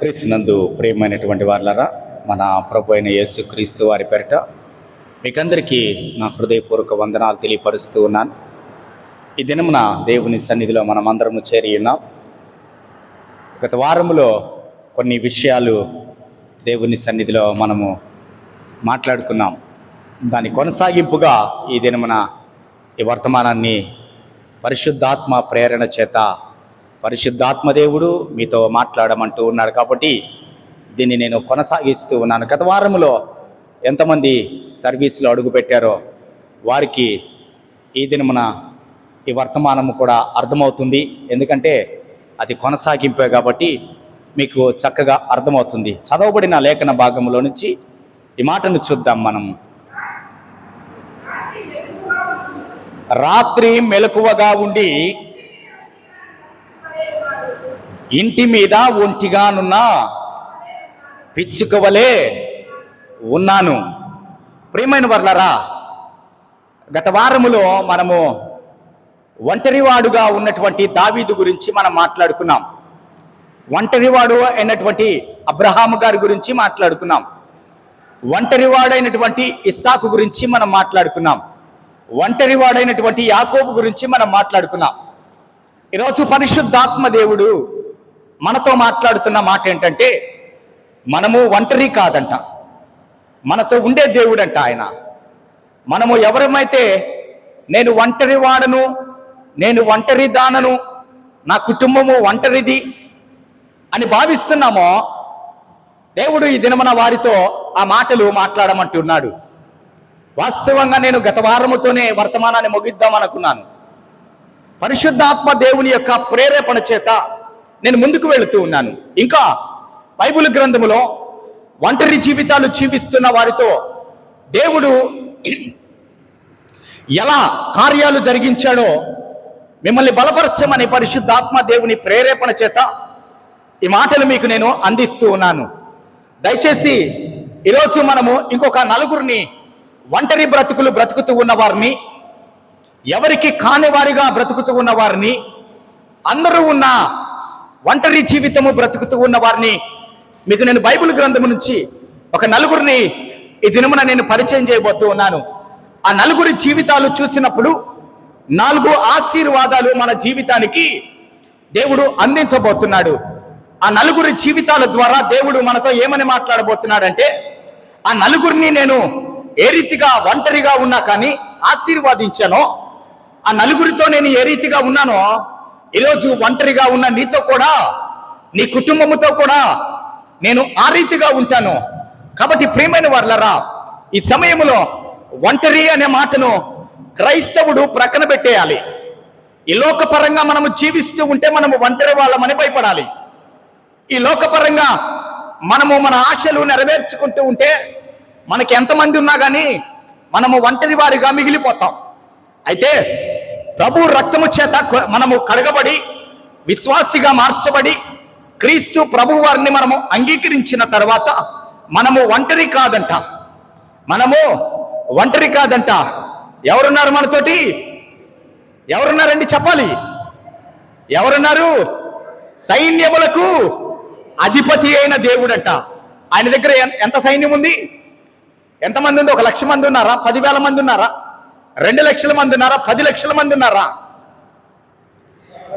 క్రీస్తునందు ప్రియమైనటువంటి వారులారా, మన ప్రభు అయిన యేసు క్రీస్తు వారి పేరిట మీకందరికీ నా హృదయపూర్వక వందనాలు తెలియపరుస్తూ ఉన్నాను. ఈ దినమున దేవుని సన్నిధిలో మనమందరము చేరి ఉన్నాం. గత వారములో కొన్ని విషయాలు దేవుని సన్నిధిలో మనము మాట్లాడుకున్నాం. దాని కొనసాగింపుగా ఈ దినమున ఈ వర్తమానాన్ని పరిశుద్ధాత్మ ప్రేరణ చేత పరిశుద్ధాత్మదేవుడు మీతో మాట్లాడమంటూ ఉన్నాడు. కాబట్టి దీన్ని నేను కొనసాగిస్తూ ఉన్నాను. గత వారంలో ఎంతమంది సర్వీస్లో అడుగుపెట్టారో వారికి ఈ దినమున ఈ వర్తమానము కూడా అర్థమవుతుంది. ఎందుకంటే అది కొనసాగింపే కాబట్టి మీకు చక్కగా అర్థమవుతుంది. చదవబడిన లేఖన భాగంలో నుంచి ఈ మాటను చూద్దాం. మనం రాత్రి మెలకువగా ఉండి ఇంటి మీద ఒంటిగానున్న పిచ్చుకవలే ఉన్నాను. ప్రియమైన వర్లారా, గత వారములో మనము ఒంటరివాడుగా ఉన్నటువంటి దావీదు గురించి మనం మాట్లాడుకున్నాం. ఒంటరివాడు అయినటువంటి అబ్రహాము గారి గురించి మాట్లాడుకున్నాం. ఒంటరివాడైనటువంటి ఇస్సాకు గురించి మనం మాట్లాడుకున్నాం. ఒంటరివాడైనటువంటి యాకోబు గురించి మనం మాట్లాడుకున్నాం. ఈరోజు పరిశుద్ధాత్మ దేవుడు మనతో మాట్లాడుతున్న మాట ఏంటంటే, మనము ఒంటరి కాదంట, మనతో ఉండే దేవుడంట ఆయన. మనము ఎవరమైతే నేను ఒంటరి వాడను, నేను ఒంటరి దానను, నా కుటుంబము ఒంటరిది అని భావిస్తున్నామో, దేవుడు ఈ దినమున వారితో ఆ మాటలు మాట్లాడమంటున్నాడు. వాస్తవంగా నేను గత వారముతోనే వర్తమానాన్ని ముగిద్దాం అనుకున్నాను. పరిశుద్ధాత్మ దేవుని యొక్క ప్రేరేపణ చేత నేను ముందుకు వెళుతూ ఉన్నాను. ఇంకా బైబిల్ గ్రంథములో ఒంటరి జీవితాలు జీవిస్తున్న వారితో దేవుడు ఎలా కార్యాలు జరిగించాడో మిమ్మల్ని బలపరచమని పరిశుద్ధాత్మ దేవుని ప్రేరేపణ చేత ఈ మాటలు మీకు నేను అందిస్తూ ఉన్నాను. దయచేసి ఈరోజు మనము ఇంకొక నలుగురిని ఒంటరి బ్రతుకులు బ్రతుకుతూ ఉన్న వారిని, ఎవరికి కాని వారిగా బ్రతుకుతూ ఉన్న వారిని, అందరూ ఉన్న ఒంటరి జీవితము బ్రతుకుతూ ఉన్న వారిని మీకు నేను బైబిల్ గ్రంథము నుంచి ఒక నలుగురిని ఈ దినమున నేను పరిచయం చేయబోతూ ఉన్నాను. ఆ నలుగురి జీవితాలు చూసినప్పుడు 4 ఆశీర్వాదాలు మన జీవితానికి దేవుడు అందించబోతున్నాడు. ఆ నలుగురి జీవితాల ద్వారా దేవుడు మనతో ఏమని మాట్లాడబోతున్నాడంటే, ఆ నలుగురిని నేను ఏ రీతిగా ఒంటరిగా ఉన్నా కానీ ఆశీర్వాదించానో, ఆ నలుగురితో నేను ఏ రీతిగా ఉన్నానో ఈరోజు ఒంటరిగా ఉన్న నీతో కూడా, నీ కుటుంబముతో కూడా నేను ఆ రీతిగా ఉంటాను. కాబట్టి ప్రియమైన వారలారా, ఈ సమయంలో ఒంటరి అనే మాటను క్రైస్తవుడు ప్రక్కన పెట్టేయాలి. ఈ లోకపరంగా మనము జీవిస్తూ ఉంటే మనము ఒంటరి వాళ్ళమని భయపడాలి. ఈ లోకపరంగా మనము మన ఆశలు నెరవేర్చుకుంటూ ఉంటే మనకి ఎంతమంది ఉన్నా కానీ మనము ఒంటరి వారిగా మిగిలిపోతాం. అయితే ప్రభు రక్తము చేత మనము కడగబడి విశ్వాసిగా మార్చబడి క్రీస్తు ప్రభు వారిని మనము అంగీకరించిన తర్వాత మనము ఒంటరి కాదంట. మనము ఒంటరి కాదంట. ఎవరున్నారు మనతోటి? ఎవరున్నారండి చెప్పాలి. ఎవరున్నారు? సైన్యములకు అధిపతి అయిన దేవుడంట. ఆయన దగ్గర ఎంత సైన్యం ఉంది? ఎంతమంది ఉంది? 1 లక్ష మంది ఉన్నారా? 10,000 మంది ఉన్నారా? 2 లక్షల మంది ఉన్నారా? 10 లక్షల మంది ఉన్నారా?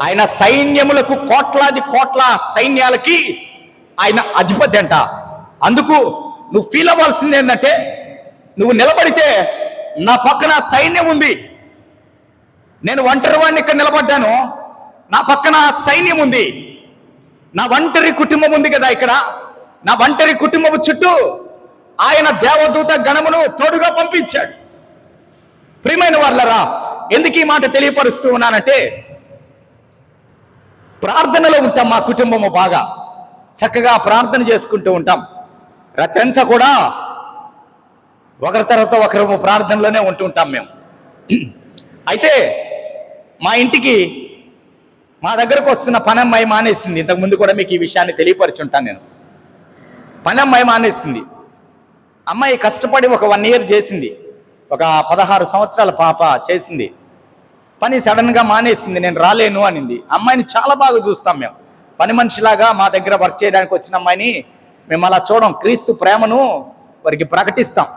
ఆయన సైన్యములకు కోట్లాది కోట్ల సైన్యాలకి ఆయన అధిపతి అంట. అందుకు నువ్వు ఫీల్ అవ్వాల్సింది ఏంటంటే, నువ్వు నిలబడితే నా పక్కన సైన్యం ఉంది. నేను ఒంటరి వాడిని ఇక్కడ నిలబడ్డాను, నా పక్కన సైన్యం ఉంది. నా ఒంటరి కుటుంబం ఉంది కదా ఇక్కడ, నా ఒంటరి కుటుంబం చుట్టూ ఆయన దేవదూత గణమును తోడుగా పంపించాడు. ప్రియమైన వాళ్ళరా, ఎందుకు ఈ మాట తెలియపరుస్తూ ఉన్నానంటే, ప్రార్థనలో ఉంటాం. మా కుటుంబము బాగా చక్కగా ప్రార్థన చేసుకుంటూ ఉంటాం. రాత్రంతా కూడా ఒకరి తర్వాత ఒకరు ప్రార్థనలోనే ఉంటుంటాం మేము. అయితే మా ఇంటికి మా దగ్గరకు వస్తున్న పనమ్మాయి మానేసింది. ఇంతకుముందు కూడా మీకు ఈ విషయాన్ని తెలియపరుచుంటాను నేను. పని అమ్మాయి మానేసింది. అమ్మాయి కష్టపడి ఒక 1 year చేసింది, ఒక 16 సంవత్సరాల పాప చేసింది. పని సడన్గా మానేసింది, నేను రాలేను అనింది. అమ్మాయిని చాలా బాగా చూస్తాం మేము, పని మనిషిలాగా మా దగ్గర వర్క్ చేయడానికి వచ్చిన అమ్మాయిని మేము అలా చూడం. క్రీస్తు ప్రేమను వారికి ప్రకటిస్తాం.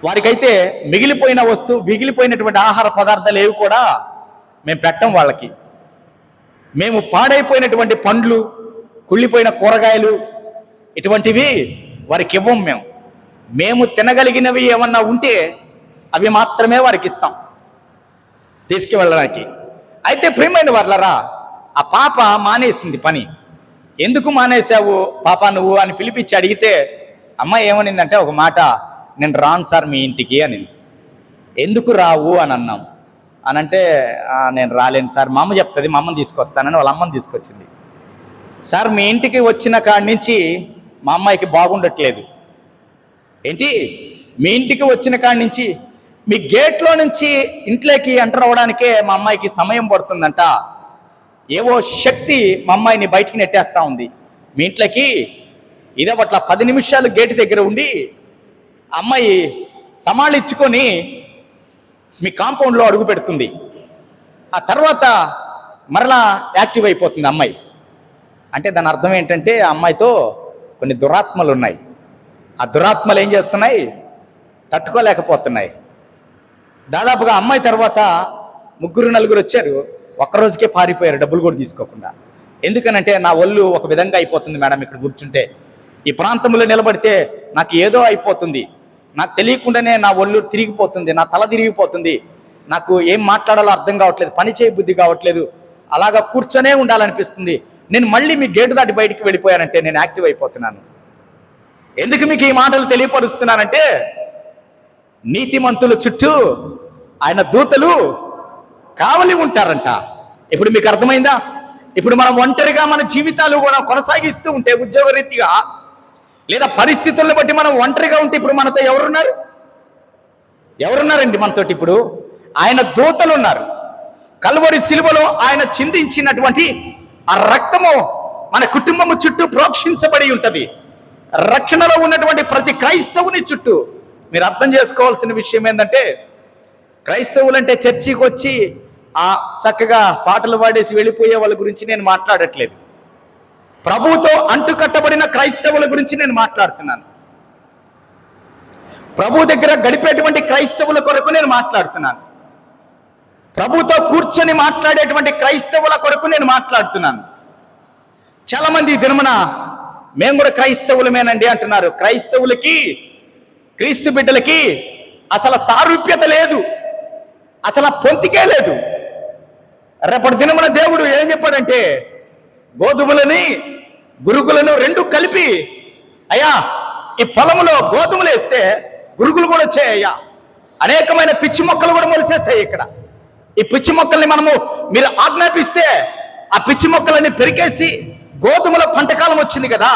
వారికైతే మిగిలిపోయినటువంటి ఆహార పదార్థాలు ఏవి కూడా మేము పెట్టం వాళ్ళకి. మేము పాడైపోయినటువంటి పండ్లు, కుళ్ళిపోయిన కూరగాయలు ఇటువంటివి వారికి ఇవ్వం. మేము తినగలిగినవి ఏమన్నా ఉంటే అవి మాత్రమే వారికి ఇస్తాం తీసుకువెళ్ళడానికి. అయితే ప్రియమైన వాళ్ళరా, ఆ పాప మానేసింది పని. ఎందుకు మానేశావు పాప నువ్వు అని పిలిపించి అడిగితే అమ్మాయి ఏమనిందంటే ఒక మాట, నేను రాను సార్ మీ ఇంటికి అనింది. ఎందుకు రావు అని అన్నాం. అనంటే నేను రాలేను సార్, మా అమ్మ చెప్తుంది, మా అమ్మని తీసుకొస్తానని వాళ్ళ అమ్మని తీసుకొచ్చింది. సార్ మీ ఇంటికి వచ్చిన కాడి నుంచి మా అమ్మాయికి బాగుండట్లేదు. ఏంటి, మీ ఇంటికి వచ్చిన కాడి నుంచి మీ గేట్లో నుంచి ఇంట్లోకి ఎంటర్ అవ్వడానికే మా అమ్మాయికి సమయం పడుతుందంట. ఏవో శక్తి మా అమ్మాయిని బయటికి నెట్టేస్తూ ఉంది. మీ ఇంట్లోకి ఇదే పట్ల 10 నిమిషాలు గేటు దగ్గర ఉండి అమ్మాయి సమాళించుకొని మీ కాంపౌండ్లో అడుగు పెడుతుంది. ఆ తర్వాత మరలా యాక్టివ్ అయిపోతుంది అమ్మాయి. అంటే దాని అర్థం ఏంటంటే ఆ అమ్మాయితో కొన్ని దురాత్మలు ఉన్నాయి. ఆ దురాత్మలు ఏం చేస్తున్నాయి, తట్టుకోలేకపోతున్నాయి. దాదాపుగా అమ్మాయి తర్వాత 3-4 వచ్చారు, ఒక్కరోజుకే పారిపోయారు డబ్బులు కూడా తీసుకోకుండా. ఎందుకనంటే నా ఒళ్ళు ఒక విధంగా అయిపోతుంది మేడం, ఇక్కడ కూర్చుంటే ఈ ప్రాంతంలో నిలబడితే నాకు ఏదో అయిపోతుంది, నాకు తెలియకుండానే నా ఒళ్ళు తిరిగిపోతుంది, నా తల తిరిగిపోతుంది, నాకు ఏం మాట్లాడాలో అర్థం కావట్లేదు, పని చేయ బుద్ధి కావట్లేదు, అలాగా కూర్చొనే ఉండాలనిపిస్తుంది. నేను మళ్ళీ మీ గేటు దాటి బయటికి వెళ్ళిపోయానంటే నేను యాక్టివ్ అయిపోతున్నాను. ఎందుకు మీకు ఈ మాటలు తెలియపరుస్తున్నానంటే నీతిమంతుల చుట్టూ ఆయన దూతలు కావలి ఉంటారంట. ఇప్పుడు మీకు అర్థమైందా? ఇప్పుడు మనం ఒంటరిగా మన జీవితాలు కూడా కొనసాగిస్తూ ఉంటే ఉద్యోగరీతిగా లేదా పరిస్థితులను బట్టి మనం ఒంటరిగా ఉంటే ఇప్పుడు మనతో ఎవరున్నారండి మనతోటి? ఇప్పుడు ఆయన దూతలు ఉన్నారు. కల్వరి సిలువలో ఆయన చిందించినటువంటి ఆ రక్తము మన కుటుంబము చుట్టూ ప్రోక్షించబడి ఉంటది. రక్షణలో ఉన్నటువంటి ప్రతి క్రైస్తవుని చుట్టూ. మీరు అర్థం చేసుకోవాల్సిన విషయం ఏంటంటే, క్రైస్తవులంటే చర్చికి వచ్చి ఆ చక్కగా పాటలు పాడేసి వెళ్ళిపోయే వాళ్ళ గురించి నేను మాట్లాడట్లేదు. ప్రభువుతో అంటుకట్టబడిన క్రైస్తవుల గురించి నేను మాట్లాడుతున్నాను. ప్రభు దగ్గర గడిపేటువంటి క్రైస్తవుల కొరకు నేను మాట్లాడుతున్నాను. ప్రభుతో కూర్చొని మాట్లాడేటువంటి క్రైస్తవుల కొరకు నేను మాట్లాడుతున్నాను. చాలా మంది దినమున మేము కూడా క్రైస్తవులమేనండి అంటున్నారు. క్రైస్తవులకి, క్రీస్తు బిడ్డలకి అసలు సారూప్యత లేదు, అసలు పొంతికే లేదు. రేపటి దినమున దేవుడు ఏం చెప్పాడంటే, గోధుమలని గురుగులను 2 కలిపి, అయ్యా ఈ పొలంలో గోధుమలు వేస్తే గురుగులు కూడా వచ్చాయ్యా, అనేకమైన పిచ్చి మొక్కలు కూడా మొలిసేస్తాయి. ఇక్కడ ఈ పిచ్చి మొక్కల్ని మీరు ఆజ్ఞాపిస్తే ఆ పిచ్చి మొక్కలన్నీ పెరికేసి గోధుమల పంటకాలం వచ్చింది కదా,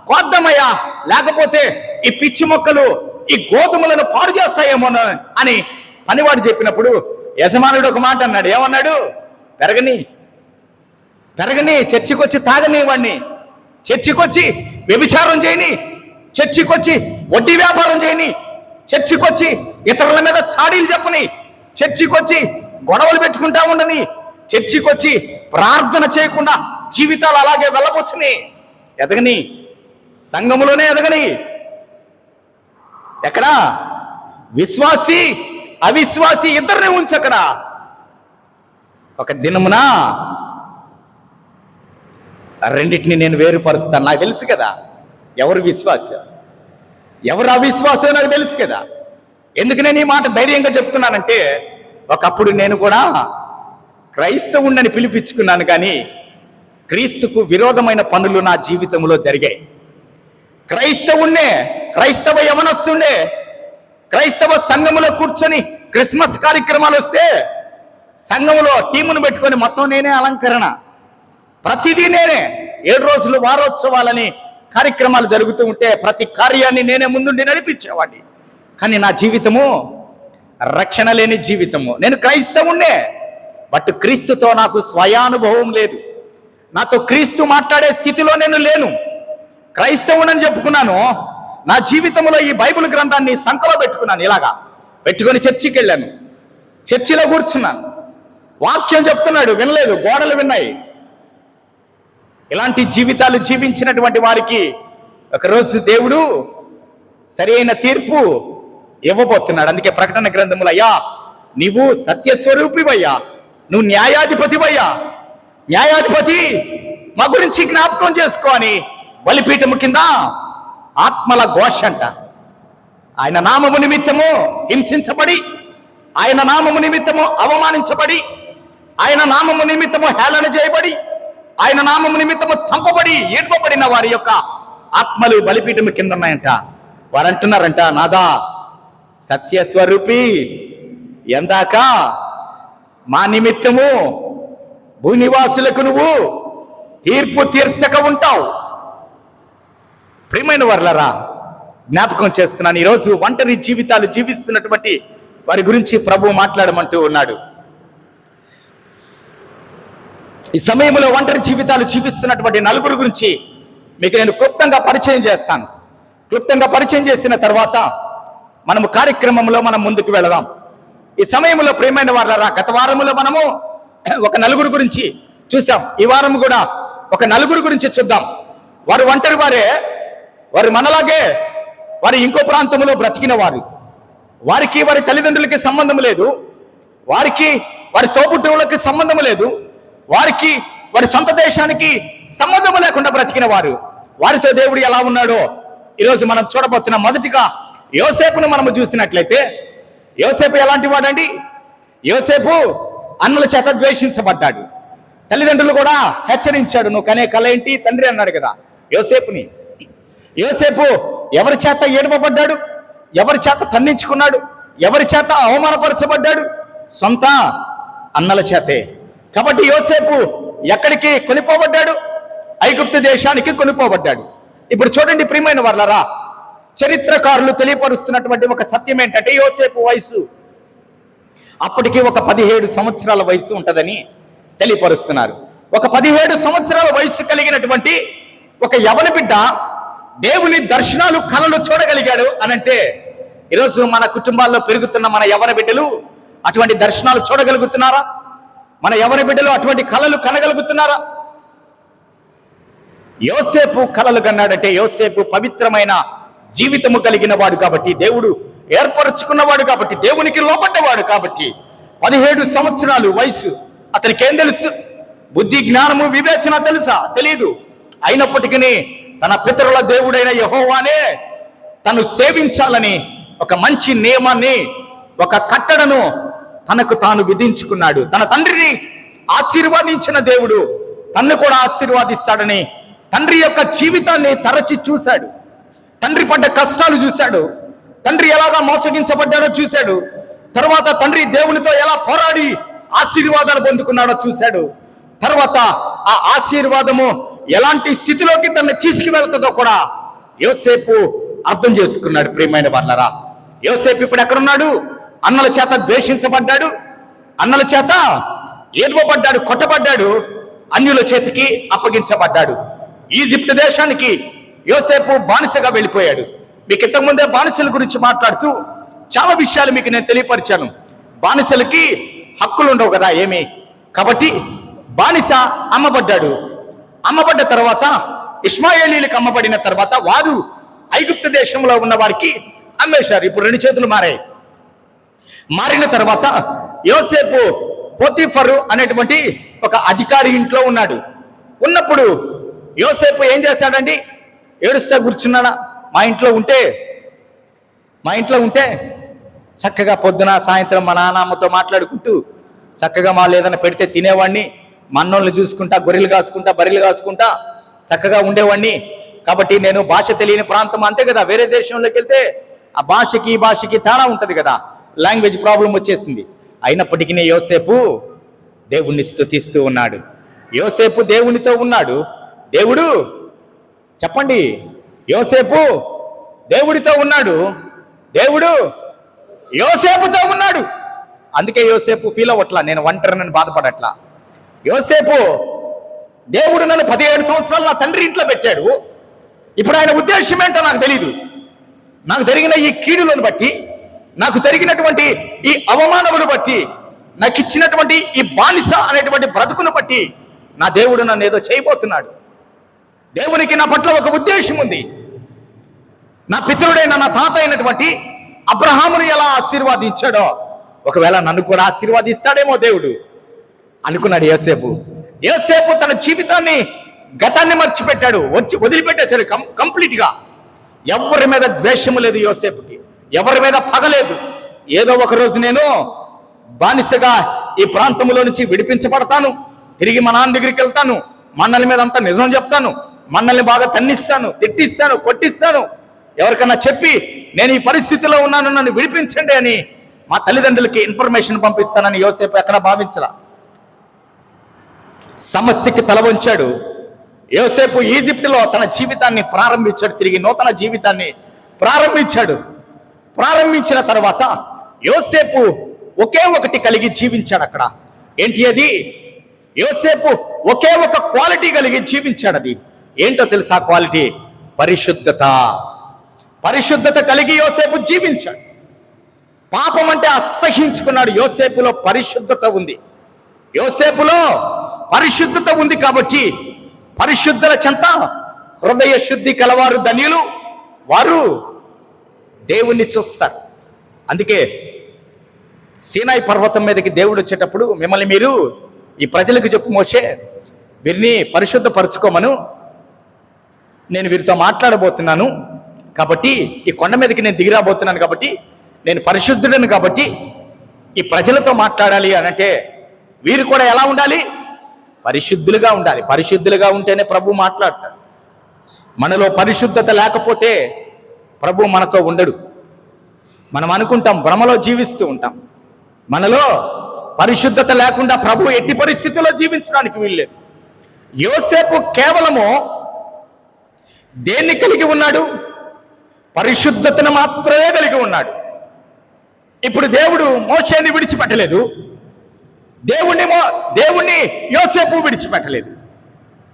కోద్దామయ్యా, లేకపోతే ఈ పిచ్చి మొక్కలు ఈ గోధుమలను పాడు చేస్తాయేమో అని పనివాడు చెప్పినప్పుడు యజమానుడు ఒక మాట అన్నాడు. ఏమన్నాడు? పెరగని చర్చికొచ్చి తాగని వాడిని, చర్చికొచ్చి వ్యభిచారం చేయని, చర్చికొచ్చి వడ్డీ వ్యాపారం చేయని, చర్చికొచ్చి ఇతరుల మీద చాడీలు చెప్పని, చర్చికొచ్చి గొడవలు పెట్టుకుంటా ఉండని, చర్చికొచ్చి ప్రార్థన చేయకుండా జీవితాలు అలాగే వెళ్ళబోచుని, ఎదగని, సంఘములోనే ఎదగని. ఎక్కడా విశ్వాసి అవిశ్వాసి ఇద్దరిని ఉంచకడా. ఒక దినమున రెండింటిని నేను వేరుపరుస్తాను. నాకు తెలుసు కదా ఎవరు విశ్వాసం ఎవరు అవిశ్వాసం, నాకు తెలుసు కదా. ఎందుకు నేను ఈ మాట ధైర్యంగా చెప్తున్నానంటే, ఒకప్పుడు నేను కూడా క్రైస్తవుణ్ణని పిలిపించుకున్నాను, కానీ క్రీస్తుకు విరోధమైన పనులు నా జీవితంలో జరిగాయి. క్రైస్తవ యవనస్తుండే క్రైస్తవ సంఘములో కూర్చొని క్రిస్మస్ కార్యక్రమాలు వస్తే సంఘములో టీమును పెట్టుకొని మొత్తం నేనే అలంకరణ, ప్రతిదీ నేనే. 7 రోజులు వారోత్సవాలని కార్యక్రమాలు జరుగుతూ ఉంటే ప్రతి కార్యాన్ని నేనే ముందుండి నడిపించేవాడిని. కానీ నా జీవితము రక్షణ లేని జీవితము. నేను క్రైస్తవుణ్ణే, బట్ క్రీస్తుతో నాకు స్వయానుభవం లేదు. నాతో క్రీస్తు మాట్లాడే స్థితిలో నేను లేను. క్రైస్తవునని చెప్పుకున్నాను, నా జీవితంలో ఈ బైబిల్ గ్రంథాన్ని సంకలో పెట్టుకున్నాను. ఇలాగా పెట్టుకొని చర్చికి వెళ్ళాను, చర్చిలో కూర్చున్నాను, వాక్యం చెప్తున్నాడు, వినలేదు, గోడలు విన్నాయి. ఇలాంటి జీవితాలు జీవించినటువంటి వారికి ఒకరోజు దేవుడు సరైన తీర్పు ఇవ్వబోతున్నాడు. అందుకే ప్రకటన గ్రంథములు, అయ్యా నీవు సత్యస్వరూపివయ్యా, నువ్వు న్యాయాధిపతివయ్యా, న్యాయాధిపతి మా గురించి జ్ఞాపకం చేసుకో అని బలిపీఠము కింద ఆత్మల ఘోష అంట. ఆయన నామము నిమిత్తము హింసించబడి, ఆయన నామము నిమిత్తము అవమానించబడి, ఆయన నామము నిమిత్తము హేళన చేయబడి, ఆయన నామము నిమిత్తము చంపబడి ఏడ్పబడిన వారి యొక్క ఆత్మలు బలిపీఠము కింద ఉన్నాయంట. వారు అంటున్నారంట, నాదా సత్యస్వరూపి, ఎందాక మా నిమిత్తము భూనివాసులకు నువ్వు తీర్పు తీర్చక ఉంటావు. ప్రియమైన వారలారా, జ్ఞాపకం చేస్తున్నాను, ఈరోజు ఒంటరి జీవితాలు జీవిస్తున్నటువంటి వారి గురించి ప్రభువు మాట్లాడమంటూ ఉన్నాడు. ఈ సమయంలో ఒంటరి జీవితాలు జీవిస్తున్నటువంటి నలుగురు గురించి మీకు నేను క్లుప్తంగా పరిచయం చేస్తాను. క్లుప్తంగా పరిచయం చేసిన తర్వాత మనము కార్యక్రమంలో మనం ముందుకు వెళదాం. ఈ సమయంలో ప్రియమైన వారలారా, గత వారములో మనము ఒక నలుగురు గురించి చూసాం. ఈ వారం కూడా ఒక నలుగురు గురించి చూద్దాం. వారు ఒంటరి వారే, వారు మనలాగే వారు ఇంకో ప్రాంతంలో బ్రతికిన వారు. వారికి వారి తల్లిదండ్రులకి సంబంధం లేదు, వారికి వారి తోబుట్టువులకి సంబంధం లేదు, వారికి వారి సొంత దేశానికి సంబంధం లేకుండా బ్రతికిన వారు. వారితో దేవుడు ఎలా ఉన్నాడో ఈరోజు మనం చూడబోతున్నాం. మొదటిగా యోసేపును మనము చూసినట్లయితే, యోసేపు ఎలాంటి వాడండి? యోసేపు అన్నల చేత ద్వేషించబడ్డాడు. తల్లిదండ్రులు కూడా హెచ్చరించాడు, నువ్వు కనే కల ఏంటి తండ్రి అన్నాడు కదా యోసేపుని. యోసేపు ఎవరి చేత ఏడవబడ్డాడు? ఎవరి చేత తన్నించుకున్నాడు? ఎవరి చేత అవమానపరచబడ్డాడు? సొంత అన్నల చేతే. కాబట్టి యోసేపు ఎక్కడికి కొనిపోబడ్డాడు? ఐగుప్తు దేశానికి కొనిపోబడ్డాడు. ఇప్పుడు చూడండి ప్రియమైన వారలారా, చరిత్రకారులు తెలియపరుస్తున్నటువంటి ఒక సత్యం ఏంటంటే, యోసేపు వయసు అప్పటికి ఒక 17 సంవత్సరాల వయసు ఉంటుందని తెలియపరుస్తున్నారు. ఒక 17 సంవత్సరాల వయసు కలిగినటువంటి ఒక యవన బిడ్డ దేవుని దర్శనాలు కలలు చూడగలిగాడు అనంటే, ఈరోజు మన కుటుంబాల్లో పెరుగుతున్న మన యవన బిడ్డలు అటువంటి దర్శనాలు చూడగలుగుతున్నారా? మన యవన బిడ్డలు అటువంటి కలలు కనగలుగుతున్నారా? యోసేపు కలలు కన్నాడంటే, యోసేపు పవిత్రమైన జీవితము కలిగిన వాడు కాబట్టి, దేవుడు ఏర్పరచుకున్నవాడు కాబట్టి, దేవునికి లోబడ్డవాడు కాబట్టి 17 సంవత్సరాలు వయసు. అతనికి ఏం తెలుసు? బుద్ధి, జ్ఞానము, వివేచన తెలుసా? తెలీదు. అయినప్పటికీ తన పితరుల దేవుడైన యెహోవానే తను సేవించాలని ఒక మంచి నియమాన్ని, ఒక కట్టడను తనకు తాను విధించుకున్నాడు. తన తండ్రిని ఆశీర్వాదించిన దేవుడు తన్ను కూడా ఆశీర్వాదిస్తాడని తండ్రి యొక్క జీవితాన్ని తరచి చూశాడు. తండ్రి పడ్డ కష్టాలు చూశాడు, తండ్రి ఎలాగా మోసగించబడ్డాడో చూశాడు, తర్వాత తండ్రి దేవునితో ఎలా పోరాడి ఆశీర్వాదాలు పొందుకున్నాడో చూశాడు. తర్వాత ఆ ఆశీర్వాదము ఎలాంటి స్థితిలోకి తనను తీసుకువెళ్తుందో కూడా యోసేపు అర్థం చేసుకున్నాడు. ప్రియమైన వారలారా, యోసేపు ఇప్పుడు ఎక్కడున్నాడు? అన్నల చేత ద్వేషించబడ్డాడు, అన్నల చేత ఏడ్వబడ్డాడు, కొట్టబడ్డాడు, అన్యుల చేతికి అప్పగించబడ్డాడు. ఈజిప్ట్ దేశానికి యోసేపు బానిసగా వెళ్ళిపోయాడు. మీకు ఇంతకుముందే బానిసల గురించి మాట్లాడుతూ చాలా విషయాలు మీకు నేను తెలియపరిచాను. బానిసలకి హక్కులు ఉండవు కదా ఏమి. కాబట్టి బానిస అమ్మబడ్డాడు. అమ్మబడ్డ తర్వాత ఇష్మాయేలీలకు అమ్మబడిన తర్వాత వారు ఐగుప్తు దేశంలో ఉన్న వారికి అమ్మేశారు. ఇప్పుడు 2 చేతులు మారాయి. మారిన తర్వాత యోసేపు పోతీఫరు అనేటువంటి ఒక అధికారి ఇంట్లో ఉన్నాడు. ఉన్నప్పుడు యోసేపు ఏం చేశాడండి? ఏడుస్తా కూర్చున్నాడా? మా ఇంట్లో ఉంటే చక్కగా పొద్దున సాయంత్రం మా నాన్నమ్మతో మాట్లాడుకుంటూ చక్కగా మా లేదన్నా పెడితే తినేవాడిని, మన్నోళ్ళని చూసుకుంటా, గొర్రెలు కాసుకుంటా, బర్రెలు కాసుకుంటా చక్కగా ఉండేవాడిని. కాబట్టి నేను భాష తెలియని ప్రాంతం అంతే కదా, వేరే దేశంలోకి వెళ్తే ఆ భాషకి ఈ భాషకి తేడా ఉంటుంది కదా, లాంగ్వేజ్ ప్రాబ్లం వచ్చేసింది. అయినప్పటికీ యోసేపు దేవుణ్ణి స్తుతిస్తూ ఉన్నాడు. యోసేపు దేవునితో ఉన్నాడు. దేవుడు చెప్పండి, యోసేపు దేవుడితో ఉన్నాడు, దేవుడు యోసేపుతో ఉన్నాడు. అందుకే యోసేపు ఫీల్ అవ్వట్లా, నేను ఒంటరినని బాధపడట్లా. యోసేపు దేవుడు నన్ను 17 సంవత్సరాలు నా తండ్రి ఇంట్లో పెట్టాడు, ఇప్పుడు ఆయన ఉద్దేశం ఏంటో నాకు తెలీదు. నాకు జరిగిన ఈ కీడులను బట్టి, నాకు జరిగినటువంటి ఈ అవమానమును బట్టి, నాకు ఇచ్చినటువంటి ఈ బానిస అనేటువంటి బ్రతుకును బట్టి నా దేవుడు నన్ను ఏదో చేయబోతున్నాడు. దేవునికి నా పట్ల ఒక ఉద్దేశం ఉంది. నా పితరుడైన నా తాత అయినటువంటి అబ్రహామును ఎలా ఆశీర్వాదించాడో ఒకవేళ నన్ను కూడా ఆశీర్వాదిస్తాడేమో దేవుడు అనుకున్నాడు యోసేపు. యోసేపు తన జీవితాన్ని, గతాన్ని మర్చిపెట్టాడు, వదిలిపెట్టేశాడు కంప్లీట్గా. ఎవరి మీద ద్వేషము లేదు యోసేపుకి, ఎవరి మీద పగలేదు. ఏదో ఒక రోజు నేను బానిసగా ఈ ప్రాంతంలో నుంచి విడిపించబడతాను, తిరిగి మా నాన్న దగ్గరికి వెళ్తాను, మన్నల మీద అంతా నిజం చెప్తాను, మన్నల్ని బాగా తన్నిస్తాను, తిట్టిస్తాను, కొట్టిస్తాను, ఎవరికన్నా చెప్పి నేను ఈ పరిస్థితిలో ఉన్నాను, నన్ను విడిపించండి అని మా తల్లిదండ్రులకి ఇన్ఫర్మేషన్ పంపిస్తానని యోసేపు ఎక్కడ భావించలా. సమస్యకి తల వంచాడు. యోసేపు ఈజిప్టులో తన జీవితాన్ని ప్రారంభించాడు, తిరిగి నూతన జీవితాన్ని ప్రారంభించాడు. ప్రారంభించిన తర్వాత యోసేపు ఒకే ఒకటి కలిగి జీవించాడు అక్కడ. ఏంటి అది? యోసేపు ఒకే ఒక క్వాలిటీ కలిగి జీవించాడు. అది ఏంటో తెలుసా? క్వాలిటీ పరిశుద్ధత. పరిశుద్ధత కలిగి యోసేపు జీవించాడు. పాపం అంటే అసహించుకున్నాడు. యోసేపులో పరిశుద్ధత ఉంది. యోసేపులో పరిశుద్ధత ఉంది కాబట్టి పరిశుద్ధుల చెంత హృదయ శుద్ధి కలవారు ధన్యులు, వారు దేవుణ్ణి చూస్తారు. అందుకే సీనాయి పర్వతం మీదకి దేవుడు వచ్చేటప్పుడు మిమ్మల్ని మీరు ఈ ప్రజలకు చెప్పు మోషే, వీరిని పరిశుద్ధపరచుకోమను, నేను వీరితో మాట్లాడబోతున్నాను కాబట్టి, ఈ కొండ మీదకి నేను దిగిరాబోతున్నాను కాబట్టి, నేను పరిశుద్ధుడను కాబట్టి ఈ ప్రజలతో మాట్లాడాలి అనంటే వీరు కూడా ఎలా ఉండాలి? పరిశుద్ధులుగా ఉండాలి. పరిశుద్ధులుగా ఉంటేనే ప్రభు మాట్లాడతాడు. మనలో పరిశుద్ధత లేకపోతే ప్రభు మనతో ఉండడు. మనం అనుకుంటాం, భ్రమలో జీవిస్తూ ఉంటాం. మనలో పరిశుద్ధత లేకుండా ప్రభు ఎట్టి పరిస్థితుల్లో జీవించడానికి వీల్లేదు. యోసేపు కేవలము దేన్ని కలిగి ఉన్నాడు? పరిశుద్ధతను మాత్రమే కలిగి ఉన్నాడు. ఇప్పుడు దేవుడు మోషేని విడిచిపెట్టలేదు, దేవుణ్ణి యోసేపు విడిచిపెట్టలేదు.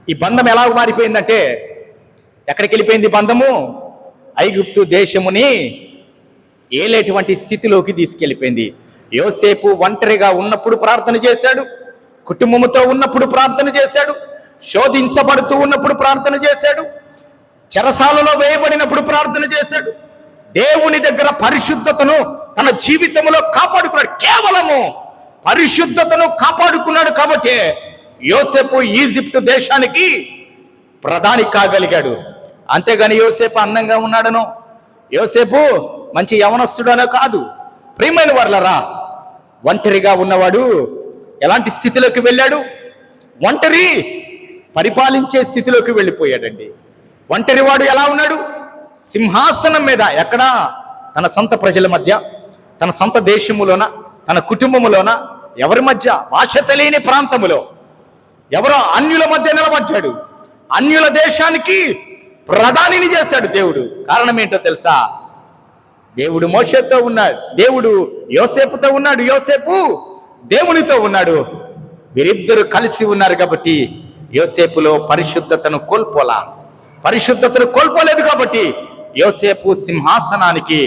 ఈ బంధం ఎలా మారిపోయిందంటే, ఎక్కడికి వెళ్ళిపోయింది బంధము? ఐగుప్తు దేశముని ఏలేటువంటి స్థితిలోకి తీసుకెళ్ళిపోయింది. యోసేపు ఒంటరిగా ఉన్నప్పుడు ప్రార్థన చేశాడు, కుటుంబముతో ఉన్నప్పుడు ప్రార్థన చేశాడు, శోధించబడుతూ ఉన్నప్పుడు ప్రార్థన చేశాడు, చెరసాలలో వేయబడినప్పుడు ప్రార్థన చేశాడు. దేవుని దగ్గర పరిశుద్ధతను తన జీవితంలో కాపాడుకున్నాడు. కేవలము పరిశుద్ధతను కాపాడుకున్నాడు కాబట్టి యోసేపు ఈజిప్టు దేశానికి ప్రధాని కాగలిగాడు. అంతేగాని యోసేపు అందంగా ఉన్నాడనో, యోసేపు మంచి యవనస్తుడనో కాదు. ప్రియమైన వారలారా, ఒంటరిగా ఉన్నవాడు ఎలాంటి స్థితిలోకి వెళ్ళాడు? ఒంటరి పరిపాలించే స్థితిలోకి వెళ్ళిపోయాడండి. ఒంటరి వాడు ఎలా ఉన్నాడు? సింహాసనం మీద. ఎక్కడా? తన సొంత ప్రజల మధ్య, తన సొంత దేశములోన, తన కుటుంబములోన, ఎవరి మధ్య? భాష తెలియని ప్రాంతములో ఎవరో అన్యుల మధ్య నిలబడ్డాడు. అన్యుల దేశానికి ప్రధానిని చేశాడు దేవుడు. కారణం ఏంటో తెలుసా? దేవుడు మోషేతో ఉన్నాడు, దేవుడు యోసేపుతో ఉన్నాడు, యోసేపు దేవునితో ఉన్నాడు. వీరిద్దరు కలిసి ఉన్నారు కాబట్టి యోసేపులో పరిశుద్ధతను కోల్పోలేదు కాబట్టి యోసేపు సింహాసనానికి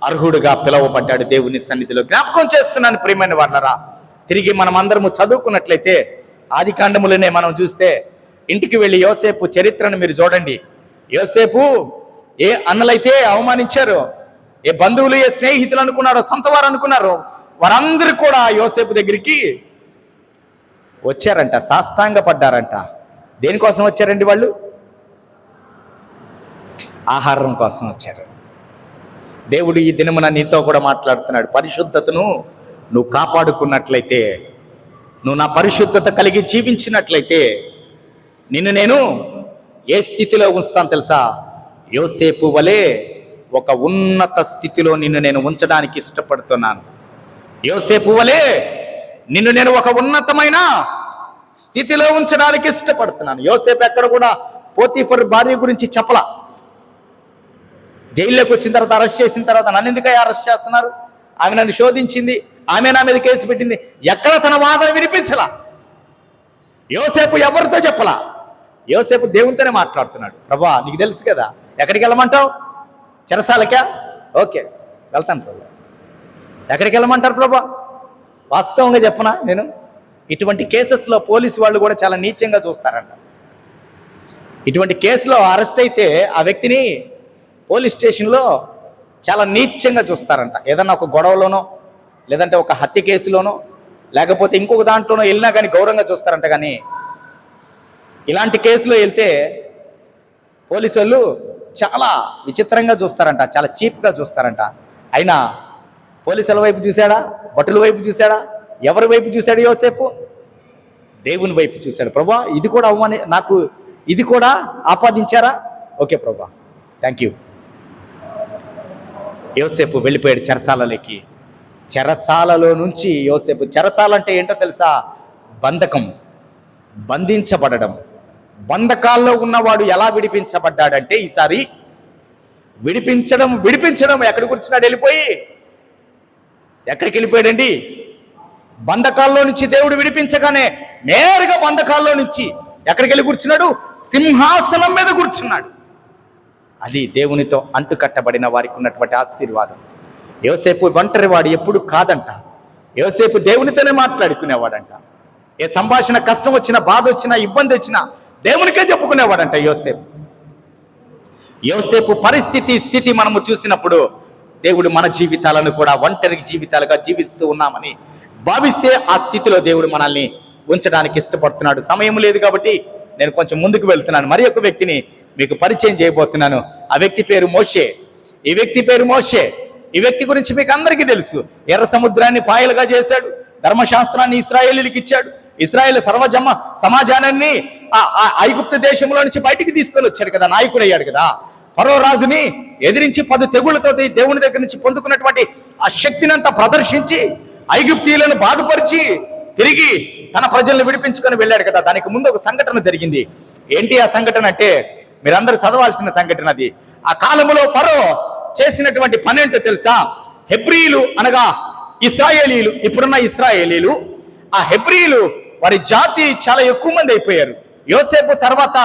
అర్హుడుగా పిలువబడ్డాడు దేవుని సన్నిధిలో. జ్ఞాపకం చేస్తున్నాను ప్రియమైన వారలారా, తిరిగి మనం అందరము చదువుకున్నట్లయితే ఆదికాండములనే మనం చూస్తే, ఇంటికి వెళ్ళి యోసేపు చరిత్రను మీరు చూడండి. యోసేపు ఏ అన్నలైతే అవమానించారో, ఏ బంధువులు, ఏ స్నేహితులు అనుకున్నారో, సొంత వారు అనుకున్నారో, వారందరూ కూడా యోసేపు దగ్గరికి వచ్చారంట, సాష్టాంగ పడ్డారంట. దేనికోసం వచ్చారండి వాళ్ళు? ఆహారం కోసం వచ్చారు. దేవుడు ఈ దినమున నీతో కూడా మాట్లాడుతున్నాడు. పరిశుద్ధతను నువ్వు కాపాడుకున్నట్లయితే, నువ్వు నా పరిశుద్ధత కలిగి జీవించినట్లయితే నిన్ను నేను ఏ స్థితిలో ఉంచుతాను తెలుసా? యోసేపు వలె ఒక ఉన్నత స్థితిలో నిన్ను నేను ఉంచడానికి ఇష్టపడుతున్నాను. యోసేపు వలె నిన్ను నేను ఒక ఉన్నతమైన స్థితిలో ఉంచడానికి ఇష్టపడుతున్నాను. యోసేపు ఎక్కడ కూడా పోతీఫర్ భార్య గురించి చెప్పలా. జైల్లోకి వచ్చిన తర్వాత, అరెస్ట్ చేసిన తర్వాత, నన్ను ఎందుకై అరెస్ట్ చేస్తున్నారు, ఆమె నన్ను శోధించింది, ఆమె నా మీద కేసు పెట్టింది, ఎక్కడ తన వాదన వినిపించలా. యోసేపు ఎవరితో చెప్పలా. యోసేపు దేవునితోనే మాట్లాడుతున్నాడు. ప్రభా నీకు తెలుసు కదా, ఎక్కడికి వెళ్ళమంటావు? చెరసాలకా? ఓకే వెళ్తాను ప్రభా. ఎక్కడికి వెళ్ళమంటారు ప్రభా? వాస్తవంగా చెప్పనా నేను, ఇటువంటి కేసెస్లో పోలీసు వాళ్ళు కూడా చాలా నీచంగా చూస్తారంట. ఇటువంటి కేసులో అరెస్ట్ అయితే ఆ వ్యక్తిని పోలీస్ స్టేషన్లో చాలా నీచంగా చూస్తారంట. ఏదన్నా ఒక గొడవలోనో, లేదంటే ఒక హత్య కేసులోనో, లేకపోతే ఇంకొక దాంట్లోనో వెళ్ళినా కానీ గౌరవంగా చూస్తారంట. కానీ ఇలాంటి కేసులో వెళ్తే పోలీసు వాళ్ళు చాలా విచిత్రంగా చూస్తారంట, చాలా చీప్గా చూస్తారంట. అయినా పోలీసుల వైపు చూశాడా? భటుల వైపు చూశాడా? ఎవరి వైపు చూశాడు యోసేపు? దేవుని వైపు చూశాడు. ప్రభా ఇది కూడా నాకు ఇది కూడా ఆపాదించారా? ఓకే ప్రభా, థ్యాంక్ యూ. యోసేపు వెళ్ళిపోయాడు చెరసాలలోకి. చెరసాలలో నుంచి యోసేపు, చెరసాల అంటే ఏంటో తెలుసా? బంధకం, బంధించబడడం. బంధకాల్లో ఉన్నవాడు ఎలా విడిపించబడ్డాడంటే ఈసారి విడిపించడం ఎక్కడికి కూర్చున్నాడు? వెళ్ళిపోయి ఎక్కడికి వెళ్ళిపోయాడండి? బంధకాల్లో నుంచి దేవుడు విడిపించగానే నేరుగా బంధకాల్లో నుంచి ఎక్కడికి వెళ్ళి కూర్చున్నాడు? సింహాసనం మీద కూర్చున్నాడు. అది దేవునితో అంటుకట్టబడిన వారికి ఉన్నటువంటి ఆశీర్వాదం. యోసేపు ఒంటరి వాడు ఎప్పుడు కాదంట. యోసేపు దేవునితోనే మాట్లాడుకునేవాడంట. ఏ సంభాషణ కష్టం వచ్చినా, బాధ వచ్చినా, ఇబ్బంది వచ్చినా దేవునికే చెప్పుకునేవాడంట యోసేపు స్థితి మనము చూసినప్పుడు దేవుడు మన జీవితాలను కూడా ఒంటరి జీవితాలుగా జీవిస్తూ ఉన్నామని భావిస్తే ఆ స్థితిలో దేవుడు మనల్ని ఉంచడానికి ఇష్టపడుతున్నాడు. సమయం లేదు కాబట్టి నేను కొంచెం ముందుకు వెళ్తున్నాను. మరి ఒక వ్యక్తిని మీకు పరిచయం చేయబోతున్నాను. ఆ వ్యక్తి పేరు మోషే. ఈ వ్యక్తి పేరు మోషే. ఈ వ్యక్తి గురించి మీకు అందరికీ తెలుసు. ఎర్ర సముద్రాన్ని పాయలుగా చేశాడు. ధర్మశాస్త్రాన్ని ఇశ్రాయేలీలకు ఇచ్చాడు. ఇశ్రాయేల్ సమాజాన్ని ఐగుప్తు దేశంలో నుంచి బయటికి తీసుకొని వచ్చాడు కదా, నాయకుడు అయ్యాడు కదా. ఫరో రాజుని ఎదిరించి 10 తెగుళ్లతోటి దేవుని దగ్గర నుంచి పొందుకున్నటువంటి ఆ శక్తిని అంతా ప్రదర్శించి ఐగుప్తీయులను బాధపరిచి తిరిగి తన ప్రజలను విడిపించుకొని వెళ్ళాడు కదా. దానికి ముందు ఒక సంఘటన జరిగింది. ఏంటి ఆ సంఘటన అంటే మీరందరూ చదవాల్సిన సంఘటన అది. ఆ కాలంలో ఫరో చేసినటువంటి పని ఏంటో తెలుసా? హెబ్రీలు అనగా ఇశ్రాయేలీలు, ఇప్పుడున్న ఇశ్రాయేలీలు, ఆ హెబ్రీలు వారి జాతి చాలా ఎక్కువ మంది అయిపోయారు. యోసేపు తర్వాత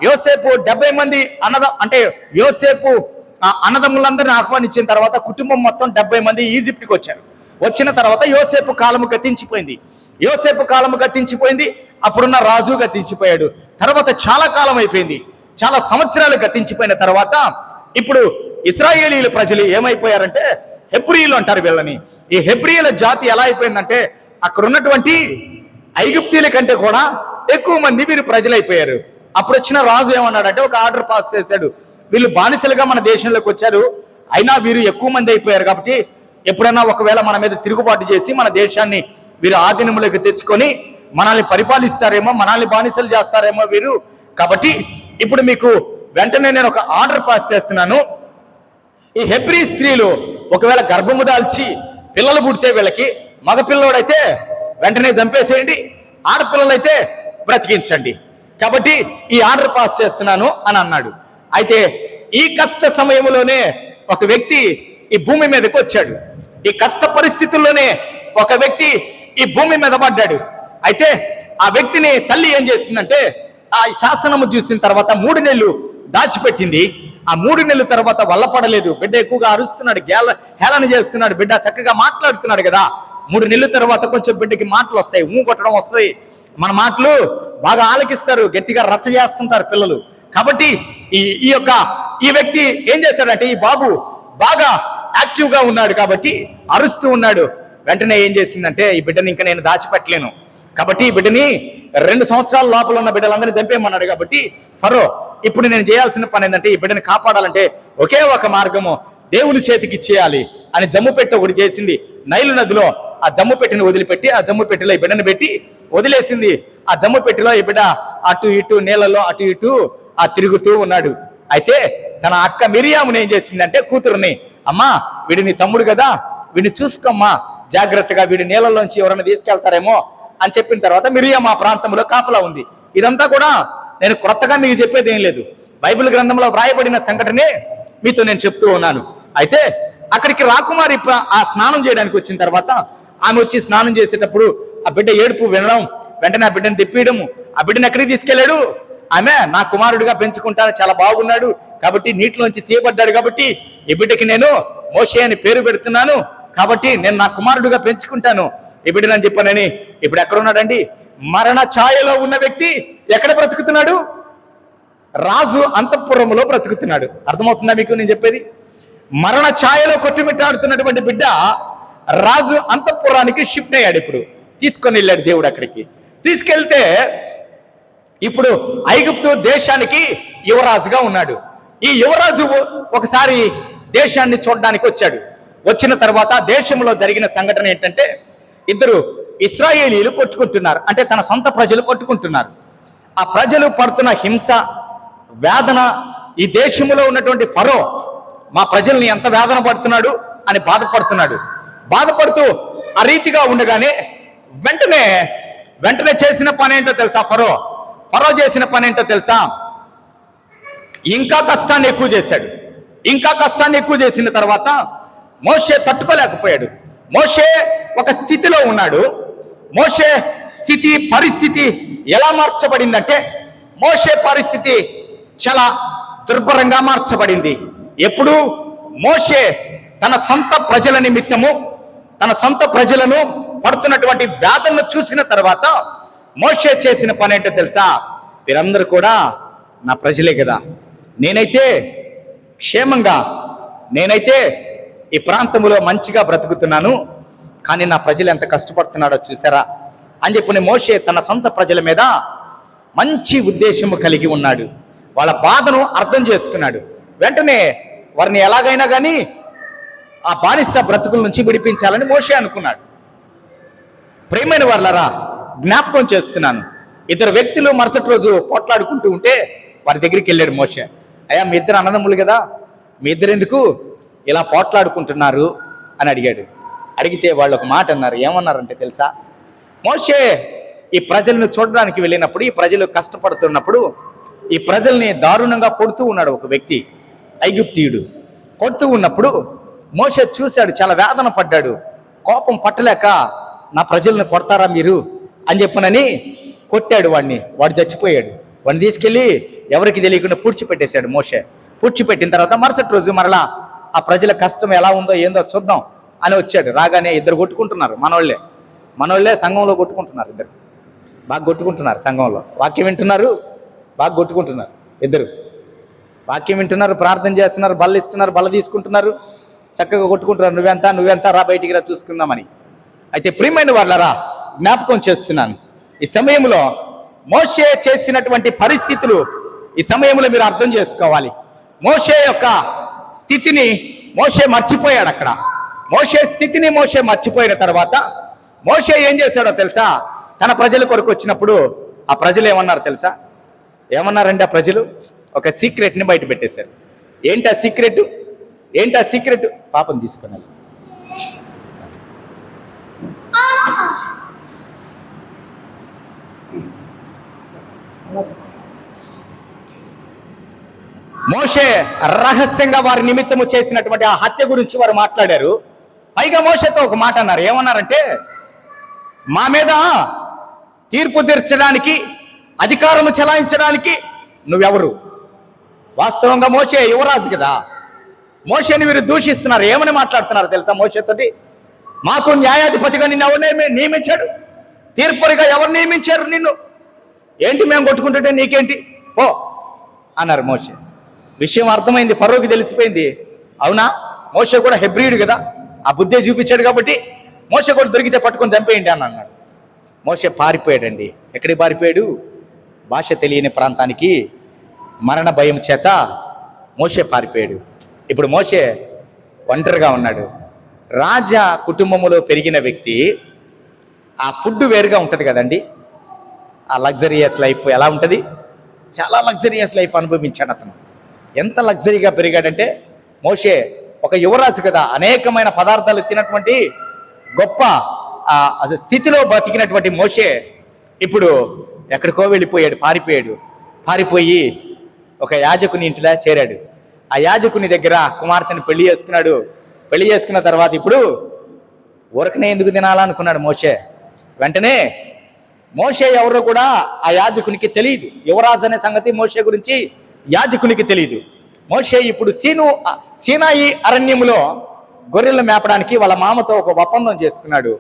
యోసేపు 70 మంది యోసేపు అన్నదమ్ములందరినీ ఆహ్వానించిన తర్వాత కుటుంబం మొత్తం 70 మంది ఈజిప్ట్కి వచ్చారు. వచ్చిన తర్వాత యోసేపు కాలము గతించిపోయింది. అప్పుడున్న రాజు గతించిపోయాడు. తర్వాత చాలా కాలం అయిపోయింది, చాలా సంవత్సరాలు గతించిపోయిన తర్వాత ఇప్పుడు ఇశ్రాయేలీల ప్రజలు ఏమైపోయారంటే హెబ్రీలు అంటారు వీళ్ళని. ఈ హెబ్రీల జాతి ఎలా అయిపోయిందంటే అక్కడ ఉన్నటువంటి ఐగుప్తీయుల కంటే కూడా ఎక్కువ మంది వీరు ప్రజలైపోయారు. అప్పుడు వచ్చిన రాజు ఏమన్నాడంటే ఒక ఆర్డర్ పాస్ చేశాడు. వీళ్ళు బానిసలుగా మన దేశంలోకి వచ్చారు, అయినా వీరు ఎక్కువ మంది అయిపోయారు కాబట్టి ఎప్పుడైనా ఒకవేళ మన మీద తిరుగుబాటు చేసి మన దేశాన్ని వీరు ఆధీనంలోకి తెచ్చుకొని మనల్ని పరిపాలిస్తారేమో, మనల్ని బానిసలు చేస్తారేమో వీరు. కాబట్టి ఇప్పుడు మీకు వెంటనే నేను ఒక ఆర్డర్ పాస్ చేస్తున్నాను. ఈ హెబ్రీ స్త్రీలు ఒకవేళ గర్భము దాల్చి పిల్లలు పుడితే వీళ్ళకి మగపిల్లోడైతే వెంటనే చంపేసేయండి, ఆడపిల్లలైతే బ్రతికించండి. కాబట్టి ఈ ఆర్డర్ పాస్ చేస్తున్నాను అని అన్నాడు. అయితే ఈ కష్ట సమయంలోనే ఒక వ్యక్తి ఈ భూమి మీదకి వచ్చాడు. ఈ కష్ట పరిస్థితుల్లోనే ఒక వ్యక్తి ఈ భూమి మీద పడ్డాడు. అయితే ఆ వ్యక్తిని తల్లి ఏం చేసిందంటే ఆ శాసనము చూసిన తర్వాత 3 నెలలు దాచిపెట్టింది. ఆ 3 నెలల తర్వాత వల్లపడలేదు. బిడ్డ ఎక్కువగా అరుస్తున్నాడు, హేళన చేస్తున్నాడు. బిడ్డ చక్కగా మాట్లాడుతున్నాడు కదా. 3 నెలల తర్వాత కొంచెం బిడ్డకి మాటలు వస్తాయి, కొట్టడం వస్తాయి. మన మాటలు బాగా ఆలకిస్తారు, గట్టిగా రచ్చ చేస్తుంటారు పిల్లలు. కాబట్టి ఈ వ్యక్తి ఏం చేశాడంటే ఈ బాబు బాగా యాక్టివ్గా ఉన్నాడు కాబట్టి అరుస్తూ ఉన్నాడు. వెంటనే ఏం చేసిందంటే ఈ బిడ్డని ఇంకా నేను దాచిపెట్టలేను కాబట్టి ఈ బిడ్డని 2 సంవత్సరాల లోపల ఉన్న బిడ్డలందరినీ చంపేయమన్నాడు. కాబట్టి ఫరో ఇప్పుడు నేను చేయాల్సిన పని ఏంటంటే ఈ బిడ్డని కాపాడాలంటే ఒకే ఒక మార్గము, దేవుని చేతికి ఇచ్చేయాలి అని జమ్ము పెట్టి ఒకటి చేసింది. నైలు నదిలో ఆ జమ్ము పెట్టిని వదిలిపెట్టి ఆ జమ్ము పెట్టిలో ఈ బిడ్డని పెట్టి వదిలేసింది. ఆ జమ్ము పెట్టిలో ఈ బిడ్డ అటు ఇటు నీళ్ళలో అటు ఇటు తిరుగుతూ ఉన్నాడు. అయితే తన అక్క మిరియాముని ఏం చేసిందంటే కూతురుని, అమ్మా వీడిని తమ్ముడు కదా, వీడిని చూసుకోమ్మా జాగ్రత్తగా, వీడి నీళ్ళలోంచి ఎవరైనా తీసుకెళ్తారేమో అని చెప్పిన తర్వాత మిరియాము ఆ ప్రాంతంలో కాపలా ఉంది. ఇదంతా కూడా నేను కొత్తగా మీకు చెప్పేది ఏం లేదు, బైబిల్ గ్రంథంలో వ్రాయబడిన సంఘటనే మీతో నేను చెప్తూ ఉన్నాను. అయితే అక్కడికి రాకుమారి ఆ స్నానం చేయడానికి వచ్చిన తర్వాత ఆమె వచ్చి స్నానం చేసేటప్పుడు ఆ బిడ్డ ఏడుపు వినడం, వెంటనే ఆ బిడ్డను తిప్పియడము. ఆ బిడ్డను ఎక్కడికి తీసుకెళ్లాడు? ఆమె నా కుమారుడిగా పెంచుకుంటాను, చాలా బాగున్నాడు కాబట్టి, నీటిలోంచి తీయబడ్డాడు కాబట్టి ఈ బిడ్డకి నేను మోషే అని పేరు పెడుతున్నాను, కాబట్టి నేను నా కుమారుడిగా పెంచుకుంటాను ఈ బిడ్డనని చెప్పానని. ఇప్పుడు ఎక్కడ ఉన్నాడండి? మరణ ఛాయలో ఉన్న వ్యక్తి ఎక్కడ బ్రతుకుతున్నాడు? రాజు అంతఃపురంలో బ్రతుకుతున్నాడు. అర్థమవుతుందా మీకు నేను చెప్పేది? మరణ ఛాయలో కొట్టుమిట్టాడుతున్నటువంటి బిడ్డ రాజు అంతఃపురానికి షిఫ్ట్ అయ్యాడు. ఇప్పుడు తీసుకొని వెళ్ళాడు దేవుడు అక్కడికి. తీసుకెళ్తే ఇప్పుడు ఐగుప్తు దేశానికి యువరాజుగా ఉన్నాడు. ఈ యువరాజు ఒకసారి దేశాన్ని చూడడానికి వచ్చాడు. వచ్చిన తర్వాత దేశంలో జరిగిన సంఘటన ఏంటంటే, ఇద్దరు ఇశ్రాయేలీలు కొట్టుకుంటున్నారు. అంటే తన సొంత ప్రజలు కొట్టుకుంటున్నారు. ఆ ప్రజలు పడుతున్న హింస, వేదన, ఈ దేశంలో ఉన్నటువంటి ఫరో మా ప్రజల్ని ఎంత వేదన పడుతున్నాడు అని బాధపడుతున్నాడు. బాధపడుతూ ఆ రీతిగా ఉండగానే వెంటనే చేసిన పని ఏంటో తెలుసా? ఫరో చేసిన పని ఏంటో తెలుసా? ఇంకా కష్టాన్ని ఎక్కువ చేశాడు. ఇంకా కష్టాన్ని ఎక్కువ చేసిన తర్వాత మోషే తట్టుకోలేకపోయాడు. మోషే ఒక స్థితిలో ఉన్నాడు. మోషే పరిస్థితి ఎలా మార్చబడిందంటే, మోషే పరిస్థితి చాలా దుర్భరంగా మార్చబడింది. ఎప్పుడు మోషే తన సొంత ప్రజల నిమిత్తము, తన సొంత ప్రజలను పడుతున్నటువంటి వేదనను చూసిన తర్వాత మోషే చేసిన పని ఏంటో తెలుసా? వీరందరూ కూడా నా ప్రజలే కదా, నేనైతే క్షేమంగా, నేనైతే ఈ ప్రాంతంలో మంచిగా బ్రతుకుతున్నాను, కానీ నా ప్రజలు ఎంత కష్టపడుతున్నాడో చూసారా అని చెప్పి మోషే తన సొంత ప్రజల మీద మంచి ఉద్దేశము కలిగి ఉన్నాడు. వాళ్ళ బాధను అర్థం చేసుకున్నాడు. వెంటనే వారిని ఎలాగైనా కానీ ఆ బానిస బ్రతుకుల నుంచి విడిపించాలని మోషే అనుకున్నాడు. ప్రియమైన వాళ్ళరా, జ్ఞాపకం చేస్తున్నాను, ఇద్దరు వ్యక్తులు మరుసటి రోజు పోట్లాడుకుంటూ ఉంటే వారి దగ్గరికి వెళ్ళాడు మోషే. అయ్యా, మీ ఇద్దరు అన్నదమ్ములు కదా, మీ ఇద్దరు ఎందుకు ఇలా పోట్లాడుకుంటున్నారు అని అడిగాడు. అడిగితే వాళ్ళు ఒక మాట అన్నారు. ఏమన్నారంటే తెలుసా? మోషే ఈ ప్రజలను చూడడానికి వెళ్ళినప్పుడు, ఈ ప్రజలు కష్టపడుతున్నప్పుడు ఈ ప్రజల్ని దారుణంగా కొడుతూ ఉన్నాడు ఒక వ్యక్తి, ఐగుప్తీయుడు. కొడుతూ ఉన్నప్పుడు మోషే చూశాడు, చాలా వేదన పడ్డాడు. కోపం పట్టలేక నా ప్రజల్ని కొడతారా మీరు అని చెప్పనని కొట్టాడు వాడిని. వాడు చచ్చిపోయాడు. వాడిని తీసుకెళ్ళి ఎవరికి తెలియకుండా పూడ్చిపెట్టేశాడు మోషే. పూడ్చిపెట్టిన తర్వాత మరుసటి రోజు మరలా ఆ ప్రజల కష్టం ఎలా ఉందో ఏందో చూద్దాం అని వచ్చాడు. రాగానే ఇద్దరు కొట్టుకుంటున్నారు, మనోళ్ళే సంఘంలో కొట్టుకుంటున్నారు. ఇద్దరు బాగా కొట్టుకుంటున్నారు సంఘంలో. వాక్యం వింటున్నారు, బాగా కొట్టుకుంటున్నారు. ఇద్దరు వాక్యం వింటున్నారు, ప్రార్థన చేస్తున్నారు, బల్ల ఇస్తున్నారు, బల్ల తీసుకుంటున్నారు, చక్కగా కొట్టుకుంటున్నారు. నువ్వెంత రా, బయటికి రా చూసుకుందామని. అయితే ప్రియమైన వాళ్ళరా, జ్ఞాపకం చేస్తున్నాను, ఈ సమయంలో మోషే చేసినటువంటి పరిస్థితులు ఈ సమయంలో మీరు అర్థం చేసుకోవాలి. మోషే యొక్క స్థితిని మోషే మర్చిపోయాడు. అక్కడ మోషే స్థితిని మోషే మర్చిపోయిన తర్వాత మోషే ఏం చేశాడో తెలుసా? తన ప్రజల కొరకు వచ్చినప్పుడు ఆ ప్రజలు ఏమన్నారు తెలుసా? ఏమన్నారండి ఆ ప్రజలు? ఒక సీక్రెట్ని బయట పెట్టేశారు. ఏంటా సీక్రెట్? పాపం తీసుకున్నాను. మోషే రహస్యంగా వారి నిమిత్తము చేసినటువంటి ఆ హత్య గురించి వారు మాట్లాడారు. పైగా మోషేతో ఒక మాట అన్నారు. ఏమన్నారంటే, మా మీద తీర్పు తీర్చడానికి, అధికారము చెలాయించడానికి నువ్వెవరు? వాస్తవంగా మోషే యువరాజు కదా. మోషేని వీరు దూషిస్తున్నారు. ఏమని మాట్లాడుతున్నారు తెలుసా మోషేతోటి? మాకు న్యాయాధిపతిగా నిన్ను ఎవరు నియమించాడు? తీర్పురిగా ఎవరు నియమించారు నిన్ను? ఏంటి మేము కొట్టుకుంటుంటే నీకేంటి ఓ అన్నారు మోషే. విషయం అర్థమైంది, ఫరోకి తెలిసిపోయింది. అవునా, మోషే కూడా హెబ్రీయుడు కదా, ఆ బుద్ధే చూపించాడు కాబట్టి మోషే కూడా దొరికితే పట్టుకొని చంపేయండి అని అన్నాడు. మోషే పారిపోయాడండి. ఎక్కడికి పారిపోయాడు? భాష తెలియని ప్రాంతానికి మరణ భయం చేత మోషే పారిపోయాడు. ఇప్పుడు మోషే ఒంటరిగా ఉన్నాడు. రాజా కుటుంబంలో పెరిగిన వ్యక్తి, ఆ ఫుడ్ వేరుగా ఉంటుంది కదండి. ఆ లగ్జరియస్ లైఫ్ ఎలా ఉంటుంది? చాలా లగ్జరియస్ లైఫ్ అనుభవించాడు అతను. ఎంత లగ్జరీగా పెరిగాడంటే, మోషే ఒక యువరాజు కదా, అనేకమైన పదార్థాలు తినటువంటి గొప్ప స్థితిలో బతికినటువంటి మోషే ఇప్పుడు ఎక్కడికో వెళ్ళిపోయాడు, పారిపోయి ఒక యాజకుని ఇంటిలో చేరాడు. ఆ యాజకుని దగ్గర కుమార్తెను పెళ్లి చేసుకున్నాడు. పెళ్లి చేసుకున్న తర్వాత ఇప్పుడు ఊరకనే ఎందుకు తినాలనుకున్నాడు మోషే. వెంటనే మోషే ఎవరో కూడా ఆ యాజకునికి తెలియదు. యువరాజు అనే సంగతి మోషే గురించి యాజకునికి తెలియదు. మోషే ఇప్పుడు సీనాయి అరణ్యములో గొర్రెలు మేపడానికి వాళ్ళ మామతో ఒక ఒప్పందం చేసుకున్నాడు.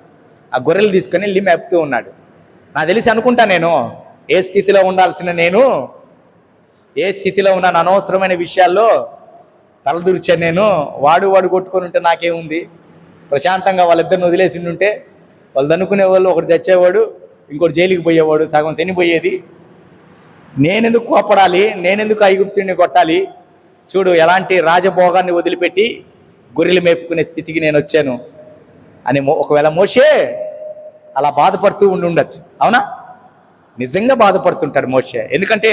ఆ గొర్రెలు తీసుకొని వెళ్ళి మేపుతూ ఉన్నాడు. నాకు తెలిసి అనుకుంటా, నేను ఏ స్థితిలో ఉండాల్సిన నేను ఏ స్థితిలో ఉన్నాను, అనవసరమైన విషయాల్లో తలదూర్చాను నేను. వాడు కొట్టుకొని ఉంటే నాకేముంది, ప్రశాంతంగా వాళ్ళిద్దరిని వదిలేసి ఉంటే వాళ్ళు అనుకునే వాళ్ళు, ఒకటి చచ్చేవాడు, ఇంకోటి జైలుకి పోయేవాడు, సగం శనిపోయేది. నేనెందుకు కోపడాలి, నేనెందుకు ఐగుప్తుడిని కొట్టాలి, చూడు ఎలాంటి రాజభోగాన్ని వదిలిపెట్టి గొర్రెలు మేపుకునే స్థితికి నేను వచ్చాను అని ఒకవేళ మోషే అలా బాధపడుతూ ఉండొచ్చు. అవునా? నిజంగా బాధపడుతుంటాడు మోషే. ఎందుకంటే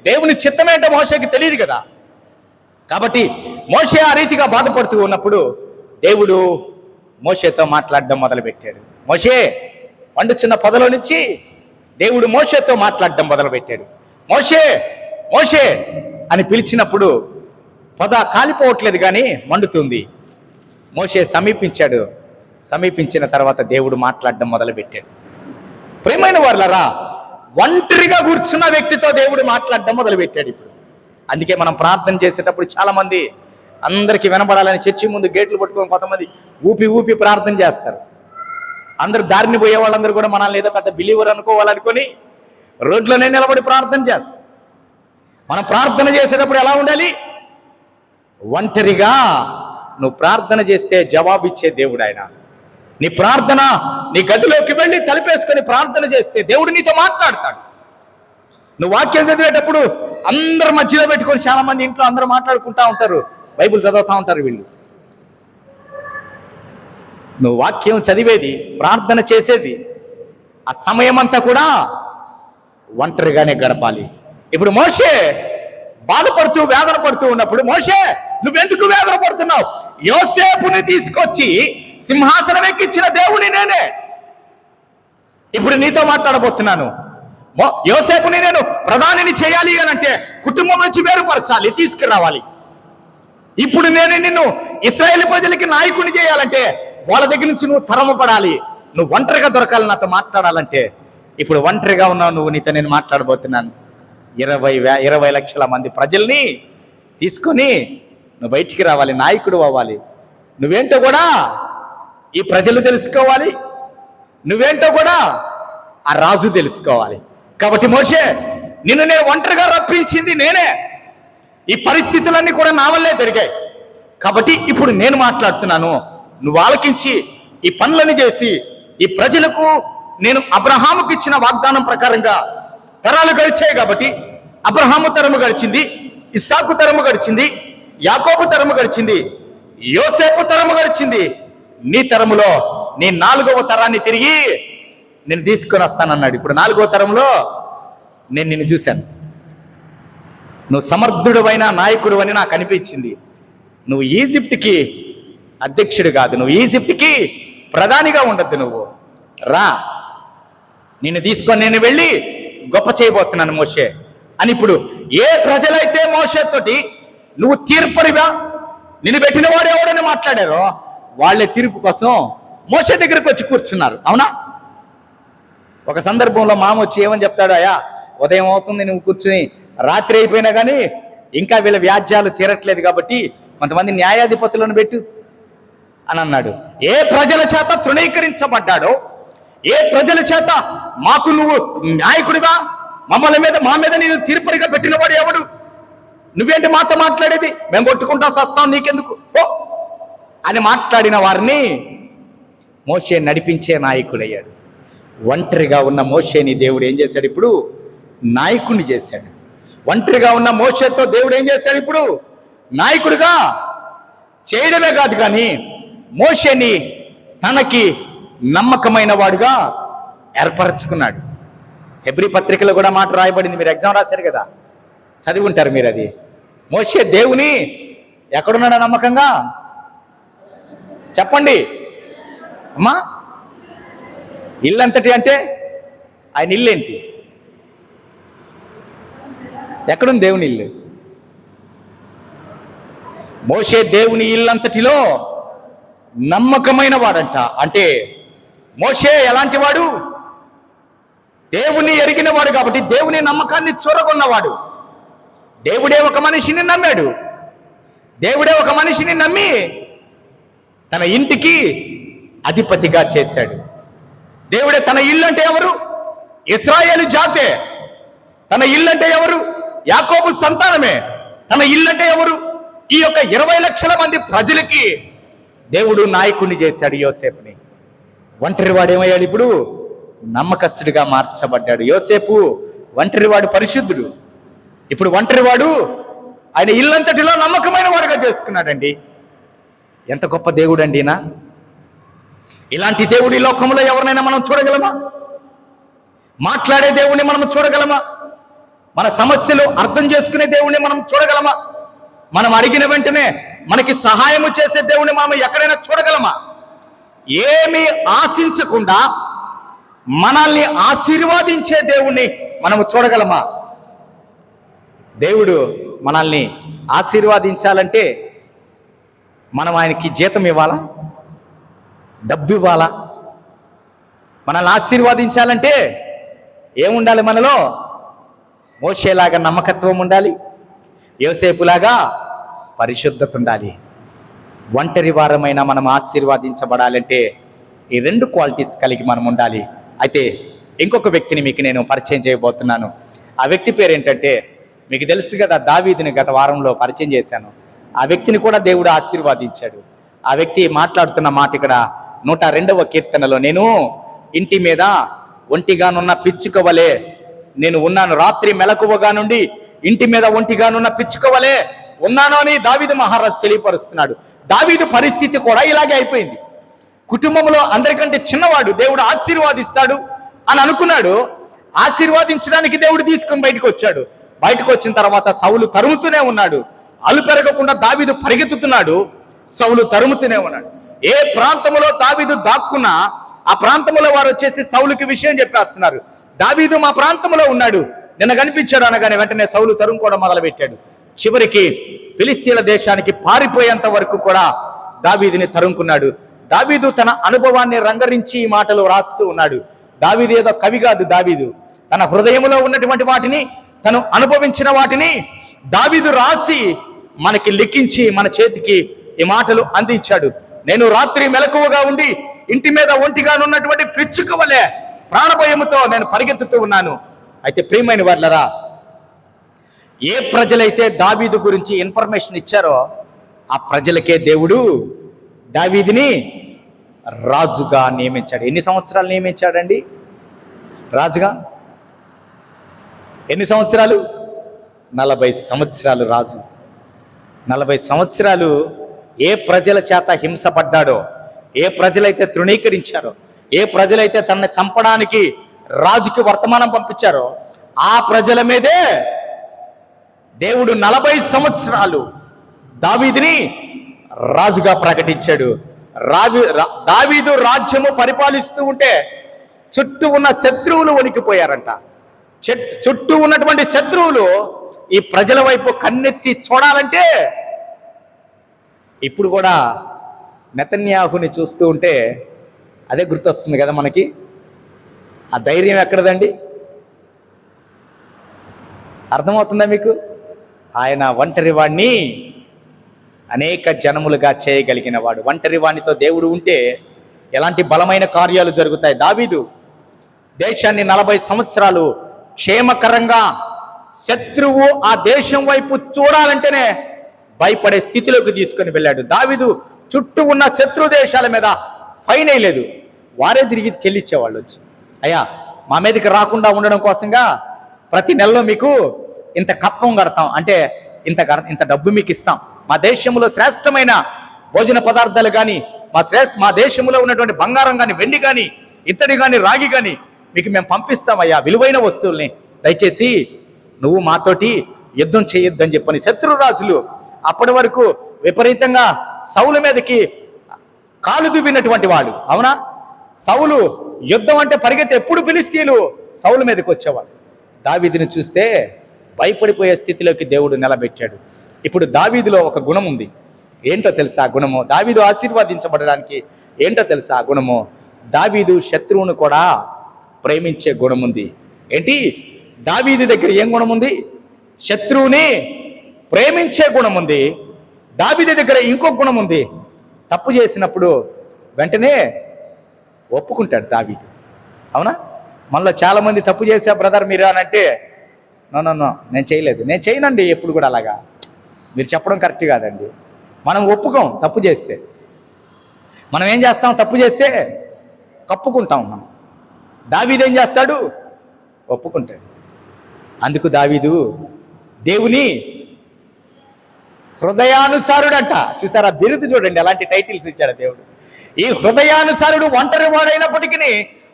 దేవుని చిత్తమేంటో మోషేకి తెలియదు కదా. కాబట్టి మోషే ఆ రీతిగా బాధపడుతూ ఉన్నప్పుడు దేవుడు మోషేతో మాట్లాడడం మొదలుపెట్టాడు. మోషే వండుచున్న పొదలో నుంచి దేవుడు మోషేతో మాట్లాడడం మొదలుపెట్టాడు. మోషే మోషే అని పిలిచినప్పుడు పొద కాలిపోవట్లేదు కానీ మండుతుంది. మోషే సమీపించాడు. సమీపించిన తర్వాత దేవుడు మాట్లాడడం మొదలుపెట్టాడు. ప్రియమైన వారలారా, ఒంటరిగా కూర్చున్న వ్యక్తితో దేవుడు మాట్లాడడం మొదలుపెట్టాడు. ఇప్పుడు అందుకే మనం ప్రార్థన చేసేటప్పుడు చాలామంది అందరికీ వినబడాలని చర్చి ముందు గేట్లు పట్టుకొని కొంతమంది ఊపి ప్రార్థన చేస్తారు. అందరు దారిని పోయే వాళ్ళందరూ కూడా మనల్ని ఏదో పెద్ద బిలీవర్ అనుకోవాలనుకొని రోడ్లోనే నిలబడి ప్రార్థన చేస్తారు. మనం ప్రార్థన చేసేటప్పుడు ఎలా ఉండాలి? ఒంటరిగా నువ్వు ప్రార్థన చేస్తే జవాబిచ్చే దేవుడు ఆయన. నీ ప్రార్థన నీ గదిలోకి వెళ్ళి తలుపేసుకొని ప్రార్థన చేస్తే దేవుడు నీతో మాట్లాడతాడు. నువ్వు వాక్యం చదివేటప్పుడు అందరు మధ్యలో పెట్టుకొని, చాలా మంది ఇంట్లో అందరూ మాట్లాడుకుంటా ఉంటారు, బైబిల్ చదువుతూ ఉంటారు వీళ్ళు. నువ్వు వాక్యం చదివేది, ప్రార్థన చేసేది, ఆ సమయం అంతా కూడా ఒంటరిగానే గడపాలి. ఇప్పుడు మోషే బాధపడుతూ వేదన పడుతూ ఉన్నప్పుడు, మోషే నువ్వెందుకు వేదన పడుతున్నావు? యోసేపుని తీసుకొచ్చి సింహాసనం ఎక్కించిన దేవుని నేనే. ఇప్పుడు నీతో మాట్లాడబోతున్నాను. యోసేపుని నేను ప్రధానిని చేయాలి అని అంటే కుటుంబం నుంచి వేరుపరచాలి, తీసుకురావాలి. ఇప్పుడు నేను నిన్ను ఇశ్రాయేలు ప్రజలకి నాయకుని చేయాలంటే వాళ్ళ దగ్గర నుంచి నువ్వు తరమపడాలి. నువ్వు ఒంటరిగా దొరకాలి నాతో మాట్లాడాలంటే. ఇప్పుడు ఒంటరిగా ఉన్నావు నువ్వు, నీతో నేను మాట్లాడబోతున్నాను. 20 లక్షల మంది ప్రజల్ని తీసుకొని నువ్వు బయటికి రావాలి, నాయకుడు అవ్వాలి. నువ్వేంటో కూడా ఈ ప్రజలు తెలుసుకోవాలి, నువ్వేంటో కూడా ఆ రాజు తెలుసుకోవాలి. కాబట్టి మోషే, నిన్ను నేను ఒంటరిగా రప్పించింది నేనే. ఈ పరిస్థితులన్నీ కూడా నా వల్లే జరిగాయి. కాబట్టి ఇప్పుడు నేను మాట్లాడుతున్నాను, నువ్వు ఆలకించి ఈ పనులని చేసి ఈ ప్రజలకు నేను అబ్రహాముకి ఇచ్చిన వాగ్దానం ప్రకారంగా తరాలు గడిచాయి. కాబట్టి అబ్రహాము తరము గడిచింది, ఇస్సాకు తరము గడిచింది, యాకోబు తరము గడిచింది, యోసేపు తరము గడిచింది. నీ తరములో నీ 4వ తరాన్ని తిరిగి నేను తీసుకొని వస్తానన్నాడు. ఇప్పుడు 4వ తరంలో నేను నిన్ను చూశాను. నువ్వు సమర్థుడైన నాయకుడు అని నాకు అనిపించింది. నువ్వు ఈజిప్ట్కి అధ్యక్షుడు కాదు, నువ్వు ఈజిప్ట్కి ప్రధానిగా ఉండద్దు. నువ్వు రా, నిన్ను తీసుకొని నేను వెళ్ళి గొప్ప చేయబోతున్నాను మోషే అని. ఇప్పుడు ఏ ప్రజలైతే మోషేతోటి నువ్వు తీర్పరిగా నిన్ను పెట్టిన వాడు ఎవడని మాట్లాడారో వాళ్ళే తీర్పు కోసం మోషే దగ్గరికి వచ్చి కూర్చున్నారు. అవునా? ఒక సందర్భంలో మామ వచ్చి ఏమని చెప్తాడు, అయ్యా ఉదయం అవుతుంది నువ్వు కూర్చుని, రాత్రి అయిపోయినా కానీ ఇంకా వీళ్ళ వ్యాజ్యాలు తీరట్లేదు కాబట్టి కొంతమంది న్యాయాధిపతులను పెట్టు అని అన్నాడు. ఏ ప్రజల చేత తృణీకరించబడ్డాడో, ఏ ప్రజల చేత మాకు నువ్వు నాయకుడిగా మా మీద నేను తీర్పరిగా పెట్టినవాడు ఎవడు? నువ్వేంటి మాతో మాట్లాడేది? మేము కొట్టుకుంటాం, సస్తాం, నీకెందుకు ఓ అని మాట్లాడిన వారిని మోషే నడిపించే నాయకుడయ్యాడు. ఒంటరిగా ఉన్న మోషేని దేవుడు ఏం చేశాడు? ఇప్పుడు నాయకుడిని చేశాడు. ఒంటరిగా ఉన్న మోషేతో దేవుడు ఏం చేశాడు? ఇప్పుడు నాయకుడిగా చేయడమే కాదు కానీ మోషేని తనకి నమ్మకమైన వాడుగా ఏర్పరచుకున్నాడు. హెబ్రీ పత్రికలో కూడా మాట రాయబడింది, మీరు ఎగ్జామ్ రాశారు కదా, చదివి ఉంటారు మీరు. అది మోషే దేవుని ఎక్కడున్నాడా నమ్మకంగా? చెప్పండి అమ్మా. ఇల్లంతటి అంటే ఆయన ఇల్లు ఏంటి? ఎక్కడుంది దేవుని ఇల్లు? మోషే దేవుని ఇల్లంతటిలో నమ్మకమైన వాడంట. అంటే మోషే ఎలాంటి వాడు? దేవుని ఎరిగినవాడు కాబట్టి దేవుని నమ్మకాన్ని చూరగొన్నవాడు. దేవుడే ఒక మనిషిని నమ్మాడు. దేవుడే ఒక మనిషిని నమ్మి తన ఇంటికి అధిపతిగా చేశాడు. దేవుడే తన ఇల్లు అంటే ఎవరు? ఇశ్రాయేలు జాతే. తన ఇల్లు అంటే ఎవరు? యాకోబు సంతానమే. తన ఇల్లు అంటే ఎవరు? ఈ యొక్క 20 లక్షల మంది ప్రజలకి దేవుడు నాయకుడిని చేశాడు యోసేపుని. ఒంటరివాడు ఏమయ్యాడు? ఇప్పుడు నమ్మకస్తుడిగా మార్చబడ్డాడు. యోసేపు ఒంటరివాడు, పరిశుద్ధుడు. ఇప్పుడు ఒంటరివాడు ఆయన ఇల్లంతటిలో నమ్మకమైన వాడుగా చేసుకున్నాడండి. ఎంత గొప్ప దేవుడు అండి ఈయన! ఇలాంటి దేవుడి లోకంలో ఎవరినైనా మనం చూడగలమా? మాట్లాడే దేవుణ్ణి మనం చూడగలమా? మన సమస్యలు అర్థం చేసుకునే దేవుణ్ణి మనం చూడగలమా? మనం అడిగిన వెంటనే మనకి సహాయము చేసే దేవుణ్ణి మనం ఎక్కడైనా చూడగలమా? ఏమీ ఆశించకుండా మనల్ని ఆశీర్వాదించే దేవుణ్ణి మనము చూడగలమా? దేవుడు మనల్ని ఆశీర్వాదించాలంటే మనం ఆయనకి జీతం ఇవ్వాలా? డబ్బు ఇవ్వాలా? మనల్ని ఆశీర్వాదించాలంటే ఏముండాలి మనలో? మోషేలాగా నమ్మకత్వం ఉండాలి, యోసేపులాగా పరిశుద్ధత ఉండాలి. ఒంటరి వారమైన మనం ఆశీర్వాదించబడాలంటే ఈ 2 క్వాలిటీస్ కలిగి మనం ఉండాలి. అయితే ఇంకొక వ్యక్తిని మీకు నేను పరిచయం చేయబోతున్నాను. ఆ వ్యక్తి పేరు ఏంటంటే, మీకు తెలుసు కదా, దావీదుని గత వారంలో పరిచయం చేశాను. ఆ వ్యక్తిని కూడా దేవుడు ఆశీర్వాదించాడు. ఆ వ్యక్తి మాట్లాడుతున్న మాట ఇక్కడ 102వ కీర్తనలో, నేను ఇంటి మీద ఒంటిగానున్న పిచ్చుక వలె నేను ఉన్నాను, రాత్రి మెలకువగా నుండి ఇంటి మీద ఒంటిగానున్న పిచ్చుక వలె ఉన్నాను అని దావీదు మహారాజు తెలియపరుస్తున్నాడు. దావీదు పరిస్థితి కూడా ఇలాగే అయిపోయింది. కుటుంబంలో అందరికంటే చిన్నవాడు, దేవుడు ఆశీర్వాదిస్తాడు అని అనుకున్నాడు. ఆశీర్వాదించడానికి దేవుడు తీసుకొని బయటకు వచ్చాడు. బయటకు వచ్చిన తర్వాత సౌలు తరుముతూనే ఉన్నాడు. అలు పెరగకుండా దావీదు పరిగెత్తుతున్నాడు, సౌలు తరుముతూనే ఉన్నాడు. ఏ ప్రాంతంలో దావీదు దాక్కున్నా ఆ ప్రాంతంలో వారు వచ్చేసి సౌలుకి విషయం చెప్పేస్తున్నారు. దావీదు మా ప్రాంతంలో ఉన్నాడు, నిన్న కనిపించాడు అనగానే వెంటనే సౌలు తరుముకోవడం మొదలుపెట్టాడు. చివరికి ఫిలిస్తీన్ల దేశానికి పారిపోయేంత వరకు కూడా దావీదుని తరుముకున్నాడు. దావీదు తన అనుభవాన్ని రంగరించి ఈ మాటలు రాస్తూ ఉన్నాడు. దావీదు ఏదో కవి కాదు. దావీదు తన హృదయంలో ఉన్నటువంటి వాటిని, తను అనుభవించిన వాటిని దావీదు రాసి మనకి లిఖించి మన చేతికి ఈ మాటలు అందించాడు. నేను రాత్రి మెలకువగా ఉండి ఇంటి మీద ఒంటిగానున్నటువంటి పిచ్చుక వలె ప్రాణభయముతో నేను పరిగెత్తుతూ ఉన్నాను. అయితే ప్రియమైన వారలారా, ఏ ప్రజలైతే దావీదు గురించి ఇన్ఫర్మేషన్ ఇచ్చారో ఆ ప్రజలకే దేవుడు దావీదుని రాజుగా నియమించాడు. ఎన్ని సంవత్సరాలు నియమించాడండి రాజుగా? ఎన్ని సంవత్సరాలు? 40 సంవత్సరాలు రాజు. 40 సంవత్సరాలు ఏ ప్రజల చేత హింసపడ్డాడో, ఏ ప్రజలైతే తృణీకరించారో, ఏ ప్రజలైతే తనని చంపడానికి రాజుకి వర్తమానం పంపించారో ఆ ప్రజల మీదే దేవుడు 40 సంవత్సరాలు దావీదుని రాజుగా ప్రకటించాడు. దావీదు రాజ్యము పరిపాలిస్తూ ఉంటే చుట్టూ ఉన్న శత్రువులు వణికిపోయారంట. చుట్టూ ఉన్నటువంటి శత్రువులు ఈ ప్రజల వైపు కన్నెత్తి చూడాలంటే, ఇప్పుడు కూడా నెతన్యాహుని చూస్తూ ఉంటే అదే గుర్తొస్తుంది కదా మనకి. ఆ ధైర్యం ఎక్కడదండి? అర్థమవుతుందా మీకు? ఆయన ఒంటరి వాడిని అనేక జనములుగా చేయగలిగిన వాడు. ఒంటరి వాడితో దేవుడు ఉంటే ఎలాంటి బలమైన కార్యాలు జరుగుతాయి. దావీదు దేశాన్ని 40 సంవత్సరాలు క్షేమకరంగా, శత్రువు ఆ దేశం వైపు చూడాలంటేనే భయపడే స్థితిలోకి తీసుకొని వెళ్ళాడు. దావీదు చుట్టూ ఉన్న శత్రు దేశాల మీద ఫైన్ వేయలేదు, వారే తిరిగి చెల్లించేవాళ్ళు. వచ్చి, అయ్యా మా మీదకి రాకుండా ఉండడం కోసంగా ప్రతి నెలలో మీకు ఇంత కప్పం కడతాం, అంటే ఇంత డబ్బు మీకు ఇస్తాం, మా దేశంలో శ్రేష్టమైన భోజన పదార్థాలు కానీ, మా దేశంలో ఉన్నటువంటి బంగారం కానీ, వెండి కానీ, ఇత్తడి కానీ, రాగి కానీ మీకు మేము పంపిస్తామయ్యా, విలువైన వస్తువుల్ని, దయచేసి నువ్వు మాతోటి యుద్ధం చేయొద్దని చెప్పని శత్రురాజులు అప్పటి వరకు విపరీతంగా సౌలు మీదకి కాలు దువ్వినటువంటి వాడు. అవునా? సౌలు యుద్ధం అంటే పరిగెత్తి ఎప్పుడు ఫిలిస్తీన్లు సౌలు మీదకి వచ్చేవాడు. దావీదుని చూస్తే భయపడిపోయే స్థితిలోకి దేవుడు నిలబెట్టాడు. ఇప్పుడు దావీదులో ఒక గుణం ఉంది. ఏంటో తెలుసా ఆ గుణము? దావీదు ఆశీర్వదించబడడానికి ఏంటో తెలుసా ఆ గుణము? దావీదు శత్రువును కూడా ప్రేమించే గుణం ఉంది. ఏంటి? దావీదు దగ్గర ఏం గుణం ఉంది? శత్రువుని ప్రేమించే గుణం ఉంది. దావీదు దగ్గర ఇంకొక గుణం ఉంది, తప్పు చేసినప్పుడు వెంటనే ఒప్పుకుంటాడు దావీదు. అవునా? మనలో చాలామంది తప్పు చేసా బ్రదర్ మీరు అని అంటే, నో నేను చేయలేదు, నేను చేయనండి ఎప్పుడు కూడా అలాగా. మీరు చెప్పడం కరెక్ట్ కాదండి. మనం ఒప్పుకోం తప్పు చేస్తే. మనం ఏం చేస్తాం? తప్పు చేస్తే కప్పుకుంటాం మనం. దావీదు ఏం చేస్తాడు? ఒప్పుకుంటాడు. అందుకు దావీదు దేవుని హృదయానుసారుడంట. చూసారా బిరుదు? చూడండి ఎలాంటి టైటిల్స్ ఇచ్చాడు దేవుడు. ఈ హృదయానుసారుడు ఒంటరి వాడైనప్పటికీ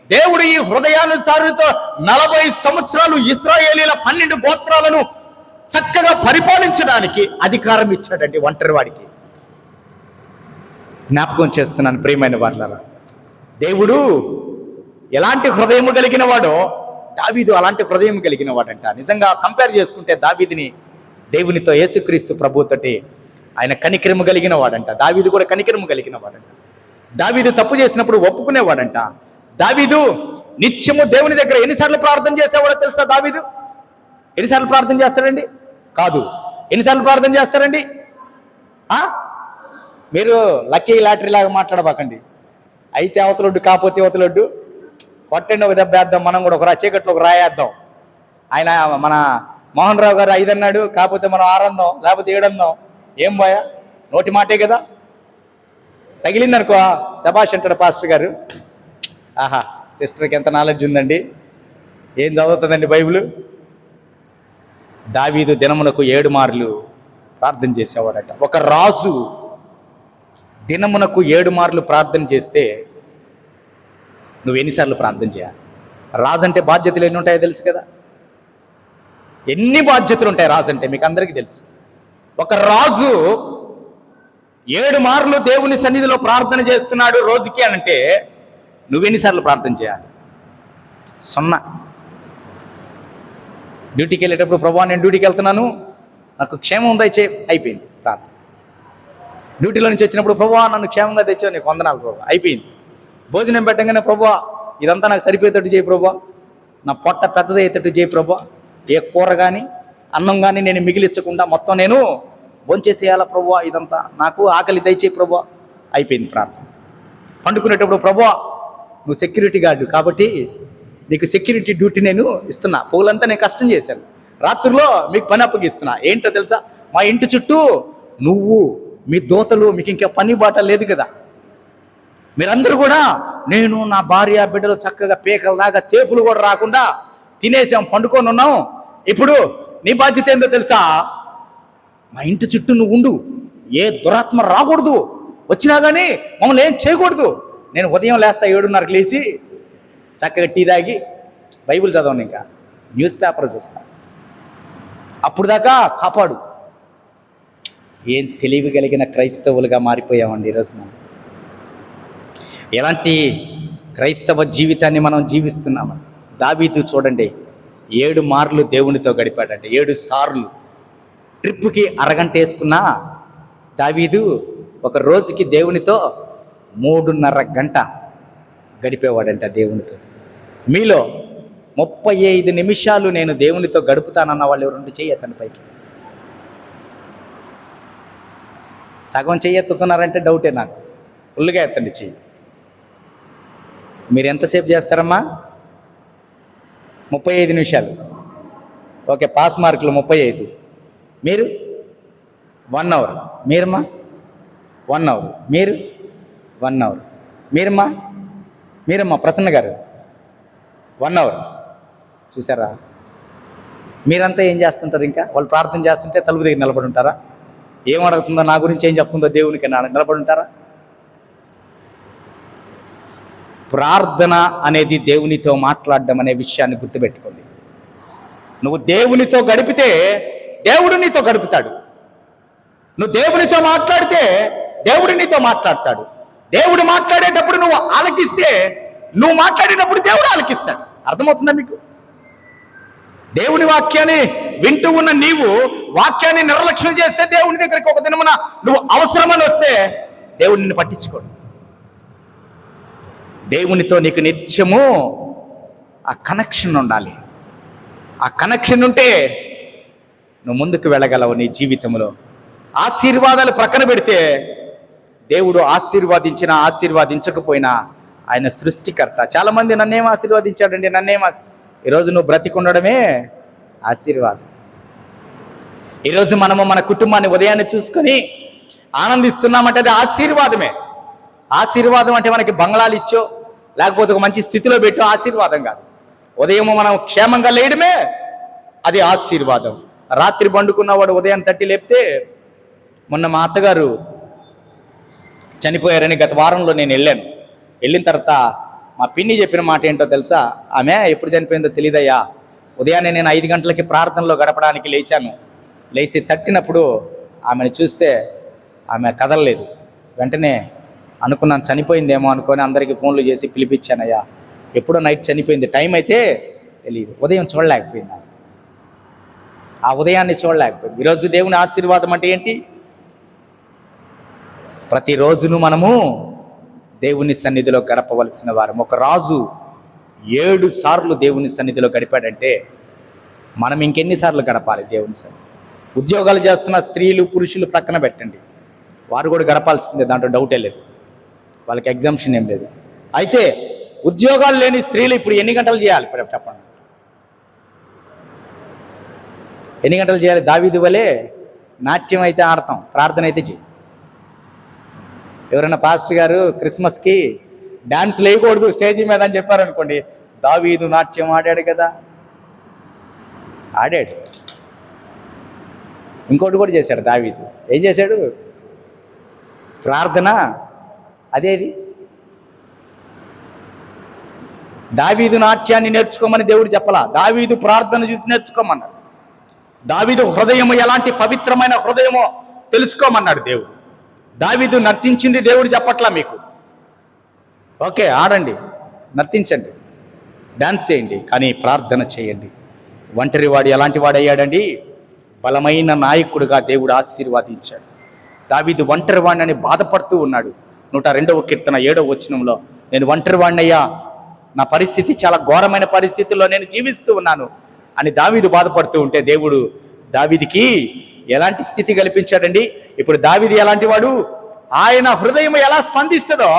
దేవుడు ఈ హృదయానుసారుడితో 40 సంవత్సరాలు ఇశ్రాయేలీల 12 గోత్రాలను చక్కగా పరిపాలించడానికి అధికారం ఇచ్చాడండి ఒంటరి వాడికి. జ్ఞాపకం చేస్తున్నాను ప్రియమైన వారలారా, దేవుడు ఎలాంటి హృదయం కలిగిన వాడో దావీదు అలాంటి హృదయం కలిగిన వాడంట. నిజంగా కంపేర్ చేసుకుంటే దావీదుని దేవునితో, యేసుక్రీస్తు ప్రభుతోటి ఆయన కనికరము కలిగిన వాడంట. దావీదు కూడా కనికరము కలిగిన వాడంట. దావీదు తప్పు చేసినప్పుడు ఒప్పుకునేవాడంట. దావీదు నిత్యము దేవుని దగ్గర ఎన్నిసార్లు ప్రార్థన చేసేవాడో తెలుసా? దావీదు ఎన్నిసార్లు ప్రార్థన చేస్తాడండి? కాదు, ఎన్నిసార్లు ప్రార్థన చేస్తారండి? మీరు లక్కీ లాటరీ లాగా మాట్లాడబాకండి. అయితే అవతలొడ్డు, కాకపోతే అవతలొడ్డు, కొట్టండి ఒక దెబ్బ వేద్దాం, మనం కూడా ఒక చీకట్లో ఒక రాయేద్దాం. ఆయన మన మోహన్ రావు గారు 5 అన్నాడు, కాకపోతే మనం 6 అందాం, లేకపోతే 7 అందాం. ఏం పోయా, నోటి మాటే కదా. తగిలిందనుకో శభాష్ అంటాడు పాస్టర్ గారు. ఆహా, సిస్టర్కి ఎంత నాలెడ్జ్ ఉందండి, ఏం చదువుతుందండి బైబిల్. దావీదు దినమునకు 7 మార్లు ప్రార్థన చేసేవాడట. ఒక రాజు దినమునకు 7 మార్లు ప్రార్థన చేస్తే నువ్వు ఎన్నిసార్లు ప్రార్థన చేయాలి? రాజు అంటే బాధ్యతలు ఎన్ని ఉంటాయో తెలుసు కదా. ఎన్ని బాధ్యతలు ఉంటాయి రాజు అంటే మీకు అందరికీ తెలుసు. ఒక రాజు 7 మార్లు దేవుని సన్నిధిలో ప్రార్థన చేస్తున్నాడు రోజుకి అనంటే నువ్వెన్నిసార్లు ప్రార్థన చేయాలి? 0. డ్యూటీకి వెళ్ళేటప్పుడు ప్రభువా నేను డ్యూటీకి వెళ్తున్నాను, నాకు క్షేమం ఉందా అయిపోయింది ప్రార్థన. డ్యూటీలో నుంచి వచ్చినప్పుడు ప్రభువా నన్ను క్షేమంగా తెచ్చావు, నీకు వందనాలు ప్రభువా, అయిపోయింది. భోజనం పెట్టగానే ప్రభువా ఇదంతా నాకు సరిపోయేటట్టు చేయి ప్రభువా, నా పొట్ట పెద్దదయ్యేటట్టు చేయి ప్రభువా, ఏ కూర కానీ అన్నం కానీ నేను మిగిలించకుండా మొత్తం నేను భోంచేసేయాలా ప్రభువా, ఇదంతా నాకు ఆకలి దయచేయి ప్రభువా, అయిపోయింది ప్రార్థన. పండుకునేటప్పుడు ప్రభువా నువ్వు సెక్యూరిటీ గార్డు కాబట్టి నీకు సెక్యూరిటీ డ్యూటీ నేను ఇస్తున్నా, పౌలంతా నేను కష్టం చేశాను, రాత్రుల్లో మీకు పని అప్పగిస్తున్నా. ఏంటో తెలుసా? మా ఇంటి చుట్టూ నువ్వు మీ దోతలు, మీకు ఇంకా పని బాట లేదు కదా, మీరందరూ కూడా నేను నా భార్య బిడ్డలు చక్కగా పీకల దాకా తేపులు కూడా రాకుండా తినేసాం, పండుకొని ఉన్నాం. ఇప్పుడు నీ బాధ్యత ఏందో తెలుసా? మా ఇంటి చుట్టూ నువ్వు ఉండు, ఏ దురాత్మ రాకూడదు, వచ్చినా కానీ మమ్మల్ని ఏం చేయకూడదు. నేను ఉదయం లేస్తా 7:30కి లేచి చక్కగా టీ తాగి బైబిల్ చదవను, ఇంకా న్యూస్ పేపర్ చూస్తా, అప్పుడు దాకా కాపాడు. ఏం తెలివి కలిగిన క్రైస్తవులుగా మారిపోయామండి ఈరోజు మనం. ఎలాంటి క్రైస్తవ జీవితాన్ని మనం జీవిస్తున్నామండి. దావీదు చూడండి 7 మార్లు దేవునితో గడిపాడంటే, 7 సార్లు. ట్రిప్పుకి అరగంట వేసుకున్నా దావీదు ఒక రోజుకి దేవునితో 3:30 గంట గడిపేవాడంట దేవునితో. మీలో 35 నిమిషాలు నేను దేవునితో గడుపుతానన్న వాళ్ళు ఎవరు చెయ్యి ఎత్తండి పైకి. సగం చెయ్యి ఎత్తుతున్నారంటే డౌటే నాకు. ఫుల్గా ఎత్తండి చెయ్యి. మీరు ఎంతసేపు చేస్తారమ్మా? 35 నిమిషాలు. ఓకే, పాస్ మార్కులు 35. మీరు 1 అవర్. మీరమ్మా 1 అవర్. మీరు 1 అవర్. మీరమ్మా ప్రసన్న గారు 1 అవర్. చూసారా? మీరంతా ఏం చేస్తుంటారు? ఇంకా వాళ్ళు ప్రార్థన చేస్తుంటే తలుపు దగ్గర నిలబడి ఉంటారా? ఏం అడుగుతుందో, నా గురించి ఏం చెప్తుందో దేవునికి నిలబడి ఉంటారా? ప్రార్థన అనేది దేవునితో మాట్లాడడం అనే విషయాన్ని గుర్తుపెట్టుకోండి. నువ్వు దేవునితో గడిపితే దేవుడు నీతో గడుపుతాడు. నువ్వు దేవునితో మాట్లాడితే దేవుడు నీతో మాట్లాడతాడు. దేవుడు మాట్లాడేటప్పుడు నువ్వు ఆలకిస్తే, నువ్వు మాట్లాడేటప్పుడు దేవుడు ఆలకిస్తాడు. అర్థమవుతుందా మీకు? దేవుని వాక్యాన్ని వింటూ ఉన్న నీవు వాక్యాన్ని నిర్లక్ష్యం చేస్తే దేవుని దగ్గరికి ఒక దినమున నువ్వు అవసరమని వస్తే దేవుడు నిన్ను పట్టించుకోడు. దేవునితో నీకు నిత్యము ఆ కనెక్షన్ ఉండాలి. ఆ కనెక్షన్ ఉంటే నువ్వు ముందుకు వెళ్ళగలవు నీ జీవితంలో. ఆశీర్వాదాలు ప్రక్కన పెడితే దేవుడు ఆశీర్వాదించినా ఆశీర్వాదించకపోయినా ఆయన సృష్టికర్త. చాలామంది నన్నేం ఆశీర్వాదించాడండి, ఈరోజు నువ్వు బ్రతికుండడమే ఆశీర్వాదం. ఈరోజు మనము మన కుటుంబాన్ని ఉదయాన్నే చూసుకొని ఆనందిస్తున్నామంటే అది ఆశీర్వాదమే. ఆశీర్వాదం అంటే మనకి బంగ్లాలు ఇచ్చో లేకపోతే ఒక మంచి స్థితిలో పెట్టో ఆశీర్వాదం కాదు. ఉదయం మనం క్షేమంగా లేయడమే అది ఆశీర్వాదం. రాత్రి పండుకున్నవాడు ఉదయం తట్టి లేపితే, మొన్న మా అత్తగారు చనిపోయారని గత వారంలో నేను వెళ్ళిన తర్వాత మా పిన్ని చెప్పిన మాట ఏంటో తెలుసా? ఆమె ఎప్పుడు చనిపోయిందో తెలియదయ్యా, ఉదయాన్నే నేను 5 గంటలకి ప్రార్థనలో గడపడానికి లేచి తట్టినప్పుడు ఆమెను చూస్తే ఆమె కదలలేదు. వెంటనే అనుకున్నాను చనిపోయిందేమో అనుకొని అందరికీ ఫోన్లు చేసి పిలిపించానయ్యా, ఎప్పుడో నైట్ చనిపోయింది, టైం అయితే తెలియదు. ఉదయం చూడలేకపోయింది, ఆ ఉదయాన్ని చూడలేకపోయింది. ఈరోజు దేవుని ఆశీర్వాదం అంటే ఏంటి? ప్రతిరోజును మనము దేవుని సన్నిధిలో గడపవలసిన వారం. ఒక రాజు 7 సార్లు దేవుని సన్నిధిలో గడిపాడంటే మనం ఇంకెన్నిసార్లు గడపాలి దేవుని సన్నిధి? ఉద్యోగాలు చేస్తున్న స్త్రీలు పురుషులు ప్రక్కన పెట్టండి, వారు కూడా గడపాల్సిందే, దాంట్లో డౌటే లేదు, వాళ్ళకి ఎగ్జామ్షన్ ఏం లేదు. అయితే ఉద్యోగాలు లేని స్త్రీలు ఇప్పుడు ఎన్ని గంటలు చేయాలి చెప్పండి? ఎన్ని గంటలు చేయాలి? దావీదు వలె నాట్యం అయితే ఆడతాం, ప్రార్థన అయితే చేయి. ఎవరైనా పాస్టర్ గారు క్రిస్మస్కి డాన్స్ వేయకూడదు స్టేజీ మీద అని చెప్పారనుకోండి, దావీదు నాట్యం ఆడాడు కదా, ఆడాడు. ఇంకోటి కూడా చేశాడు దావీదు. ఏం చేశాడు? ప్రార్థన. అదేది దావీదు నాట్యాన్ని నేర్చుకోమని దేవుడు చెప్పలా, దావీదు ప్రార్థన చూసి నేర్చుకోమన్నాడు. దావీదు హృదయము ఎలాంటి పవిత్రమైన హృదయమో తెలుసుకోమన్నాడు దేవుడు. దావీదు నర్తించింది దేవుడు చెప్పట్లా మీకు. ఓకే, ఆడండి, నర్తించండి, డాన్స్ చేయండి, కానీ ప్రార్థన చేయండి. ఒంటరి వాడు ఎలాంటి వాడయ్యాడండి? బలమైన నాయకుడిగా దేవుడు ఆశీర్వాదించాడు. దావీదు ఒంటరి వాడిని బాధపడుతూ ఉన్నాడు. 102వ కీర్తన 7వ వచనంలో, నేను ఒంటరి వాడినయ్యా, నా పరిస్థితి చాలా ఘోరమైన పరిస్థితుల్లో నేను జీవిస్తూ ఉన్నాను అని దావీదు బాధపడుతూ ఉంటే దేవుడు దావీదుకి ఎలాంటి స్థితి కల్పించాడండి? ఇప్పుడు దావీదు ఎలాంటి వాడు? ఆయన హృదయం ఎలా స్పందిస్తుందో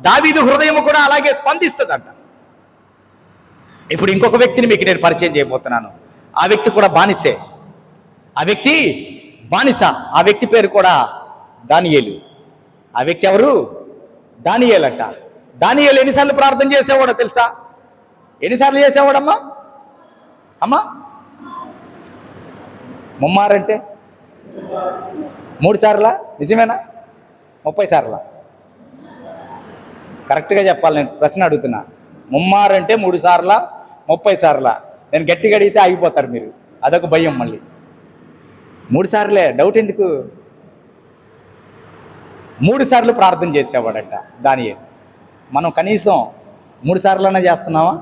దావీదు హృదయం కూడా అలాగే స్పందిస్తుందంట. ఇప్పుడు ఇంకొక వ్యక్తిని మీకు నేను పరిచయం చేయబోతున్నాను. ఆ వ్యక్తి కూడా బానిసే. ఆ వ్యక్తి బానిస. ఆ వ్యక్తి పేరు కూడా దానియేలు. ఆ వ్యక్తి ఎవరు? దానియేలు అంట. దానియేలు ఎన్నిసార్లు ప్రార్థన చేసేవాడో తెలుసా? ఎన్నిసార్లు చేసేవాడమ్మా? అమ్మా ముమ్మారంటే 3 సార్లా? నిజమేనా? 30 సార్లా? కరెక్ట్గా చెప్పాలి, నేను ప్రశ్న అడుగుతున్నా. ముమ్మారంటే 3 సార్లా 30 సార్లా? నేను గట్టిగా అడిగితే ఆగిపోతారు మీరు, అదొక భయం. మళ్ళీ 3 సార్లే, డౌట్ ఎందుకు? 3 సార్లు ప్రార్థన చేసేవాడట దానియేలు. మనం కనీసం 3 సార్లన్నా చేస్తున్నావా?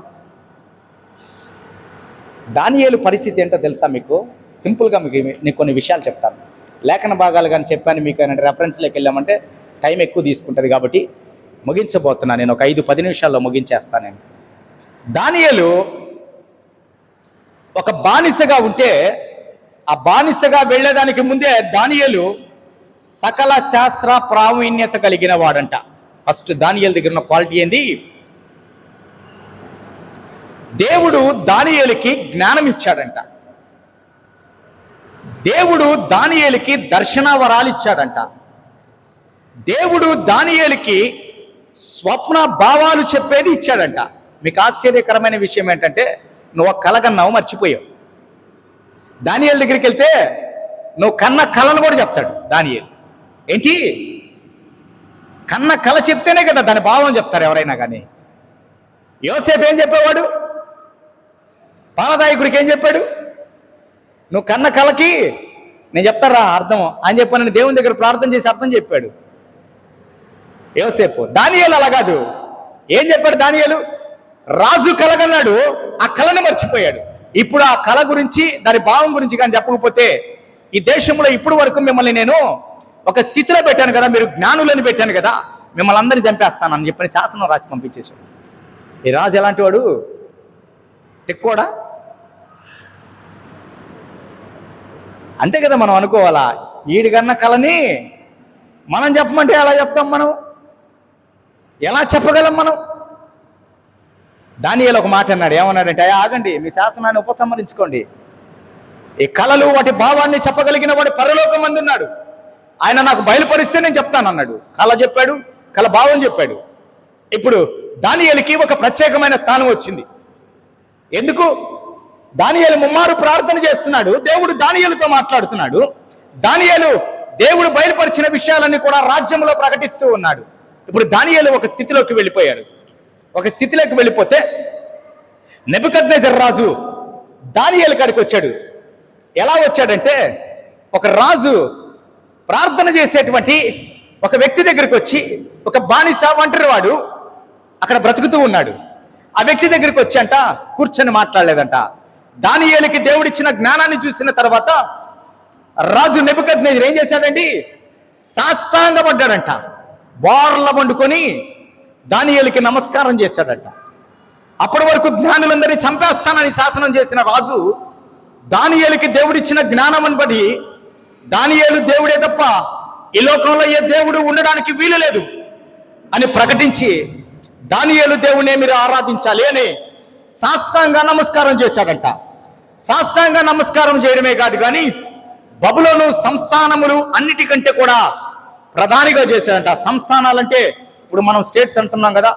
దానియేలు పరిస్థితి ఏంటో తెలుసా మీకు? సింపుల్గా మీకు కొన్ని విషయాలు చెప్తాను. లేఖన భాగాలు కానీ చెప్పాను మీకు, అంటే రెఫరెన్స్లోకి వెళ్ళామంటే టైం ఎక్కువ తీసుకుంటుంది కాబట్టి ముగించబోతున్నాను. నేను ఒక 5-10 నిమిషాల్లో ముగించేస్తాను. నేను దానియేలు ఒక బానిసగా ఉంటే, ఆ బానిసగా వెళ్ళేదానికి ముందే దానియేలు సకల శాస్త్ర ప్రావీణ్యత కలిగిన వాడంట. ఫస్ట్ దానియేలు దగ్గర ఉన్న క్వాలిటీ ఏంది? దేవుడు దానియేలుకి జ్ఞానం ఇచ్చాడంట. దేవుడు దానియేలుకి దర్శన వరాలు ఇచ్చాడంట. దేవుడు దానియేలుకి స్వప్న భావాలు చెప్పేది ఇచ్చాడంట. మీకు ఆశ్చర్యకరమైన విషయం ఏంటంటే, నువ్వు కలగన్నావు మర్చిపోయావు. దానియేలు దగ్గరికి వెళ్తే నువ్వు కన్న కళను కూడా చెప్తాడు దానియేలు. ఏంటి? కన్న కళ చెప్తేనే కదా దాని భావం చెప్తారు ఎవరైనా కానీ. యోసేపు ఏం చెప్పేవాడు? పానదాయకుడికి ఏం చెప్పాడు? నువ్వు కన్న కళకి నేను చెప్తారా అర్థం అని చెప్పానని దేవుని దగ్గర ప్రార్థన చేసి అర్థం చెప్పాడు యోసేపు. దానియేలు అలా కాదు. ఏం చెప్పాడు దానియేలు? రాజు కలగన్నాడు, ఆ కళను మర్చిపోయాడు. ఇప్పుడు ఆ కళ గురించి దాని భావం గురించి కానీ చెప్పకపోతే, ఈ దేశంలో ఇప్పుడు వరకు మిమ్మల్ని నేను ఒక స్థితిలో పెట్టాను కదా, మీరు జ్ఞానులని పెట్టాను కదా, మిమ్మల్ని అందరినీ చంపేస్తానని చెప్పని శాసనం రాసి పంపించేశాడు. ఈ రాజు ఎలాంటి వాడు? తెక్కోడా? అంతే కదా మనం అనుకోవాలా. ఈడికన్న కళని మనం చెప్పమంటే ఎలా చెప్తాం? మనం ఎలా చెప్పగలం? మనం దానియేలు ఒక మాట అన్నాడు. ఏమన్నాడంటే, ఆగండి, మీ శాసనాన్ని ఉపసంహరించుకోండి. ఈ కళలు వాటి భావాన్ని చెప్పగలిగిన వాడు పరలోకం మంది ఉన్నాడు. ఆయన నాకు బయలుపరిస్తే నేను చెప్తానన్నాడు. కళ చెప్పాడు, కళ భావం చెప్పాడు. ఇప్పుడు దానియేలుకి ఒక ప్రత్యేకమైన స్థానం వచ్చింది. ఎందుకు? దానియేలు ముమ్మారు ప్రార్థన చేస్తున్నాడు. దేవుడు దానియేలుతో మాట్లాడుతున్నాడు. దానియేలు దేవుడు బయలుపరిచిన విషయాలన్నీ కూడా రాజ్యంలో ప్రకటిస్తూ ఉన్నాడు. ఇప్పుడు దానియేలు ఒక స్థితిలోకి వెళ్ళిపోయాడు. ఒక స్థితిలోకి వెళ్ళిపోతే నెబుకద్నెజర్ రాజు దానియేలు కాడికి వచ్చాడు. ఎలా వచ్చాడంటే, ఒక రాజు ప్రార్థన చేసేటువంటి ఒక వ్యక్తి దగ్గరికి వచ్చి, ఒక బానిస ఒంటరివాడు అక్కడ బ్రతుకుతూ ఉన్నాడు. ఆ వ్యక్తి దగ్గరికి వచ్చి అంట కూర్చొని మాట్లాడలేదంట. దానియేలుకి దేవుడిచ్చిన జ్ఞానాన్ని చూసిన తర్వాత రాజు నెబుకద్నెజర్ ఏం చేశాడండి? సాష్టాంగపడ్డాడంట. బోర్ల వండుకొని దానియేలుకి నమస్కారం చేశాడంట. అప్పటి వరకు జ్ఞానులందరినీ చంపేస్తానని శాసనం చేసిన రాజు దానియేలుకి దేవుడిచ్చిన జ్ఞానం బట్టి, దానియేలు దేవుడే తప్ప ఈ లోకంలో ఏ దేవుడు ఉండడానికి వీలు లేదు అని ప్రకటించి, దానియేలు దేవునే మీరు ఆరాధించాలి అని సాష్టాంగ నమస్కారం చేశాడంట. సాష్టాంగ నమస్కారం చేయడమే కాదు కానీ బబులోను సంస్థానములు అన్నిటికంటే కూడా ప్రధానిగా చేశాడంట. సంస్థానాలంటే ఇప్పుడు మనం స్టేట్స్ అంటున్నాం కదా,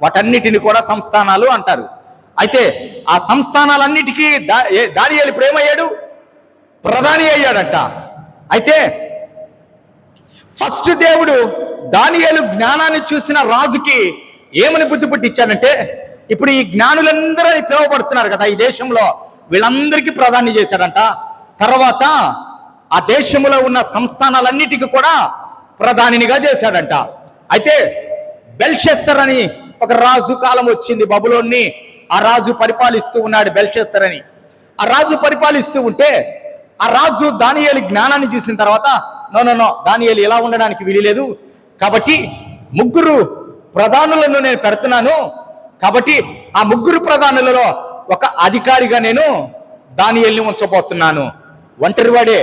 వాటన్నిటిని కూడా సంస్థానాలు అంటారు. అయితే ఆ సంస్థానాలన్నిటికీ దానియేలు ఇప్పుడు ఏమయ్యాడు? ప్రధాని అయ్యాడంట. అయితే ఫస్ట్ దేవుడు దానియేలు జ్ఞానాన్ని చూసిన రాజుకి ఏమని బుద్ధి పుట్టించాడంటే, ఇప్పుడు ఈ జ్ఞానులందరూ పిలువబడుతున్నారు కదా ఈ దేశంలో, వీళ్ళందరికీ ప్రధాని చేశాడంట. తర్వాత ఆ దేశంలో ఉన్న సంస్థానాలన్నిటికీ కూడా ప్రధానినిగా చేశాడంట. అయితే బెల్షస్సర్ అని ఒక రాజు కాలం వచ్చింది బబులోన్ని. ఆ రాజు పరిపాలిస్తూ ఉన్నాడు, బెల్షస్సర్ అని. ఆ రాజు పరిపాలిస్తూ ఉంటే ఆ రాజు దానియేలు జ్ఞానాన్ని చూసిన తర్వాత, నో దానియేలు ఎలా ఉండడానికి వీలులేదు, కాబట్టి ముగ్గురు ప్రధానులను నేను పెడుతున్నాను, కాబట్టి ఆ ముగ్గురు ప్రధానులలో ఒక అధికారిగా నేను దానియేలుని ఉంచబోతున్నాను. ఒంటరివాడే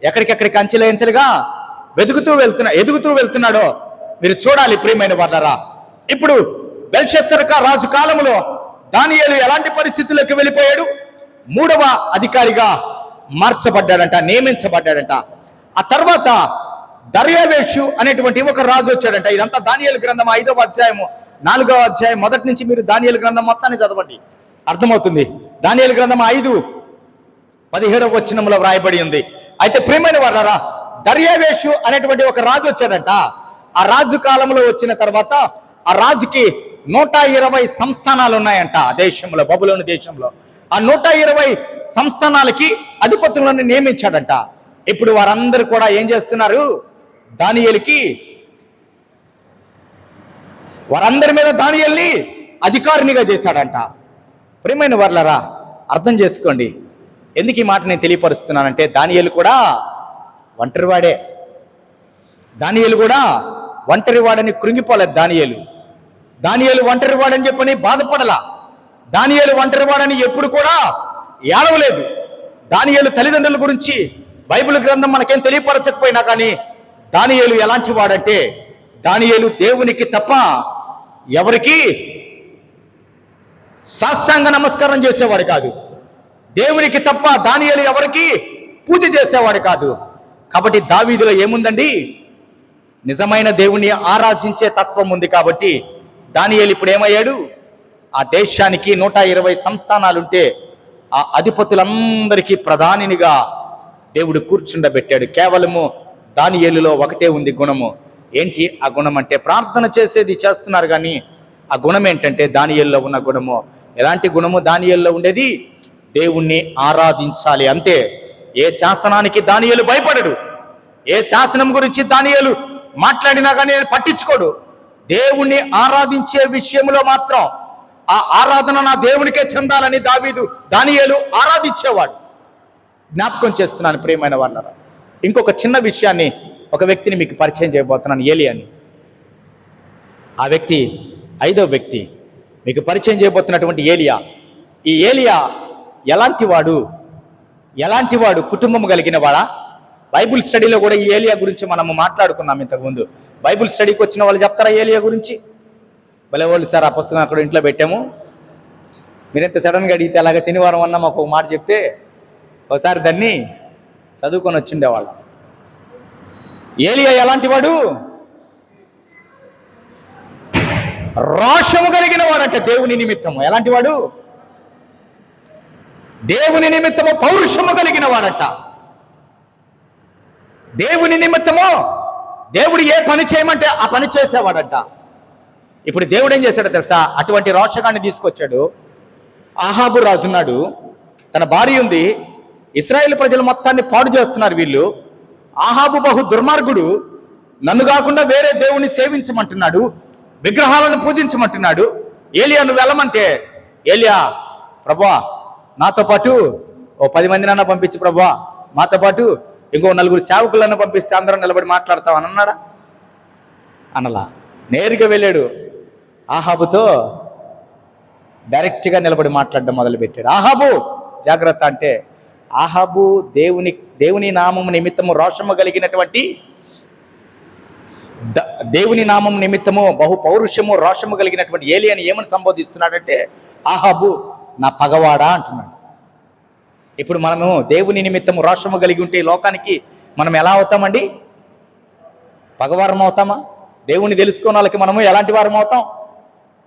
ఎక్కడికెక్కడికి అంచెలుగా ఎదుగుతూ వెళ్తున్నాడో మీరు చూడాలి ప్రియమైన వాళ్ళరా. ఇప్పుడు బెల్షస్సర్ రాజు కాలంలో దానియేలు ఎలాంటి పరిస్థితుల్లోకి వెళ్ళిపోయాడు? మూడవ అధికారిగా మార్చబడ్డాడంట, నియమించబడ్డాడంట. ఆ తర్వాత దర్యావేషు అనేటువంటి ఒక రాజు వచ్చాడంట. ఇదంతా దానియేలు గ్రంథం 5వ అధ్యాయము 4వ అధ్యాయం మొదటి నుంచి మీరు దానియేలు గ్రంథం మొత్తాన్ని చదవండి, అర్థమవుతుంది. దానియేలు గ్రంథం 5:17 వచనంలో వ్రాయబడి ఉంది. అయితే ప్రియమైన వాళ్ళరా, దర్యావేషు అనేటువంటి ఒక రాజు వచ్చాడంట. ఆ రాజు కాలంలో వచ్చిన తర్వాత ఆ రాజుకి 120 సంస్థానాలు ఉన్నాయంట ఆ దేశంలో, బబులోను దేశంలో. ఆ 120 సంస్థానాలకి అధిపతులను నియమించాడంట. ఇప్పుడు వారందరూ కూడా ఏం చేస్తున్నారు? దానియేలుకి, వారందరి మీద దానియేలుని అధికారినిగా చేశాడంట. ప్రియమైన వాళ్ళరా, అర్థం చేసుకోండి. ఎందుకు ఈ మాట నేను తెలియపరుస్తున్నానంటే, దానియేలు కూడా ఒంటరివాడే. దానియేలు కూడా ఒంటరివాడని కృంగిపోలేదు. దానియేలు ఒంటరివాడని చెప్పని బాధపడలా. దానియేలు ఒంటరివాడని ఎప్పుడు కూడా ఏడవలేదు. దానియేలు తల్లిదండ్రుల గురించి బైబిల్ గ్రంథం మనకేం తెలియపరచకపోయినా కానీ దానియేలు ఎలాంటి వాడంటే, దానియేలు దేవునికి తప్ప ఎవరికి సాష్టాంగ నమస్కారం చేసేవాడు కాదు. దేవునికి తప్ప దానియేలు ఎవరికి పూజ చేసేవాడు కాదు. కాబట్టి దావీదులో ఏముందండి? నిజమైన దేవుణ్ణి ఆరాధించే తత్వం ఉంది. కాబట్టి దానియేలు ఇప్పుడు ఏమయ్యాడు? ఆ దేశానికి 120 సంస్థానాలుంటే ఆ అధిపతులందరికీ ప్రధానినిగా దేవుడు కూర్చుండబెట్టాడు. కేవలము దానియేలులో ఒకటే ఉంది గుణము. ఏంటి ఆ గుణం అంటే? ప్రార్థన చేస్తున్నారు కానీ ఆ గుణం ఏంటంటే దానియేలులో ఉన్న గుణము. ఎలాంటి గుణము దానియేలులో ఉండేది? దేవుణ్ణి ఆరాధించాలి అంతే. ఏ శాసనానికి దానియేలు భయపడడు. ఏ శాసనం గురించి దానియేలు మాట్లాడినా కానీ పట్టించుకోడు. దేవుణ్ణి ఆరాధించే విషయంలో మాత్రం ఆ ఆరాధన నా దేవునికే చెందాలని దానియేలు ఆరాధించేవాడు. జ్ఞాపకం చేస్తున్నాను ప్రియమైన వాళ్ళరా. ఇంకొక చిన్న విషయాన్ని, ఒక వ్యక్తిని మీకు పరిచయం చేయబోతున్నాను, ఏలియాని. ఆ వ్యక్తి 5వ వ్యక్తి మీకు పరిచయం చేయబోతున్నటువంటి ఏలియా. ఈ ఏలియా ఎలాంటి వాడు ఎలాంటి వాడు? కుటుంబం కలిగిన వాడా? బైబుల్ స్టడీలో కూడా ఈ ఏలియా గురించి మనము మాట్లాడుకున్నాం ఇంతకుముందు. బైబుల్ స్టడీకి వచ్చిన వాళ్ళు చెప్తారా ఏలియా గురించి? భలే వాళ్ళు సార్, ఆ పుస్తకం అక్కడ ఇంట్లో పెట్టాము, మీరెంత సడన్గా అడిగితే అలాగే శనివారం అన్న మాకు ఒక మాట చెప్తే ఒకసారి దాన్ని చదువుకొని వచ్చిండేవాళ్ళం. ఏలియా ఎలాంటి వాడు? రోషము కలిగిన వాడంట దేవుని నిమిత్తము. ఎలాంటి వాడు? దేవుని నిమిత్తము పౌరుషము కలిగిన వాడట. దేవుని నిమిత్తము దేవుడు ఏ పని చేయమంటే ఆ పని చేసేవాడట. ఇప్పుడు దేవుడు ఏం చేశాడో తెలుసా? అటువంటి రోషగాన్ని తీసుకొచ్చాడు. ఆహాబు రాజున్నాడు, తన భార్య ఉంది, ఇశ్రాయేలు ప్రజల మొత్తాన్ని పాడు చేస్తున్నారు వీళ్ళు. ఆహాబు బహు దుర్మార్గుడు, నన్ను కాకుండా వేరే దేవుణ్ణి సేవించమంటున్నాడు, విగ్రహాలను పూజించమంటున్నాడు. ఏలియా నువ్వు వెళ్ళమంటే, ఏలియా ప్రభువా నాతో పాటు ఓ 10 మందినన్నా పంపించి ప్రభువా, మాతో పాటు ఇంకో 4 సేవకులను పంపిస్తే అందరం నిలబడి మాట్లాడతాం అని అన్నాడా? అనలా. నేరుగా వెళ్ళాడు ఆహాబుతో, డైరెక్ట్గా నిలబడి మాట్లాడడం మొదలుపెట్టాడు. ఆహాబు జాగ్రత్త అంటే, ఆహాబు దేవుని నామము నిమిత్తము రోషము కలిగినటువంటి, దేవుని నామం నిమిత్తము బహు పౌరుషము రోషము కలిగినటువంటి ఏలియాని ఏమని సంబోధిస్తున్నాడంటే, ఆహాబు నా పగవాడా అంటున్నాడు. ఇప్పుడు మనము దేవుని నిమిత్తము రోషము కలిగి ఉంటే లోకానికి మనం ఎలా అవుతామండి? పగవారం అవుతామా? దేవుని తెలుసుకున్న వాళ్ళకి మనము ఎలాంటి వారం అవుతాం?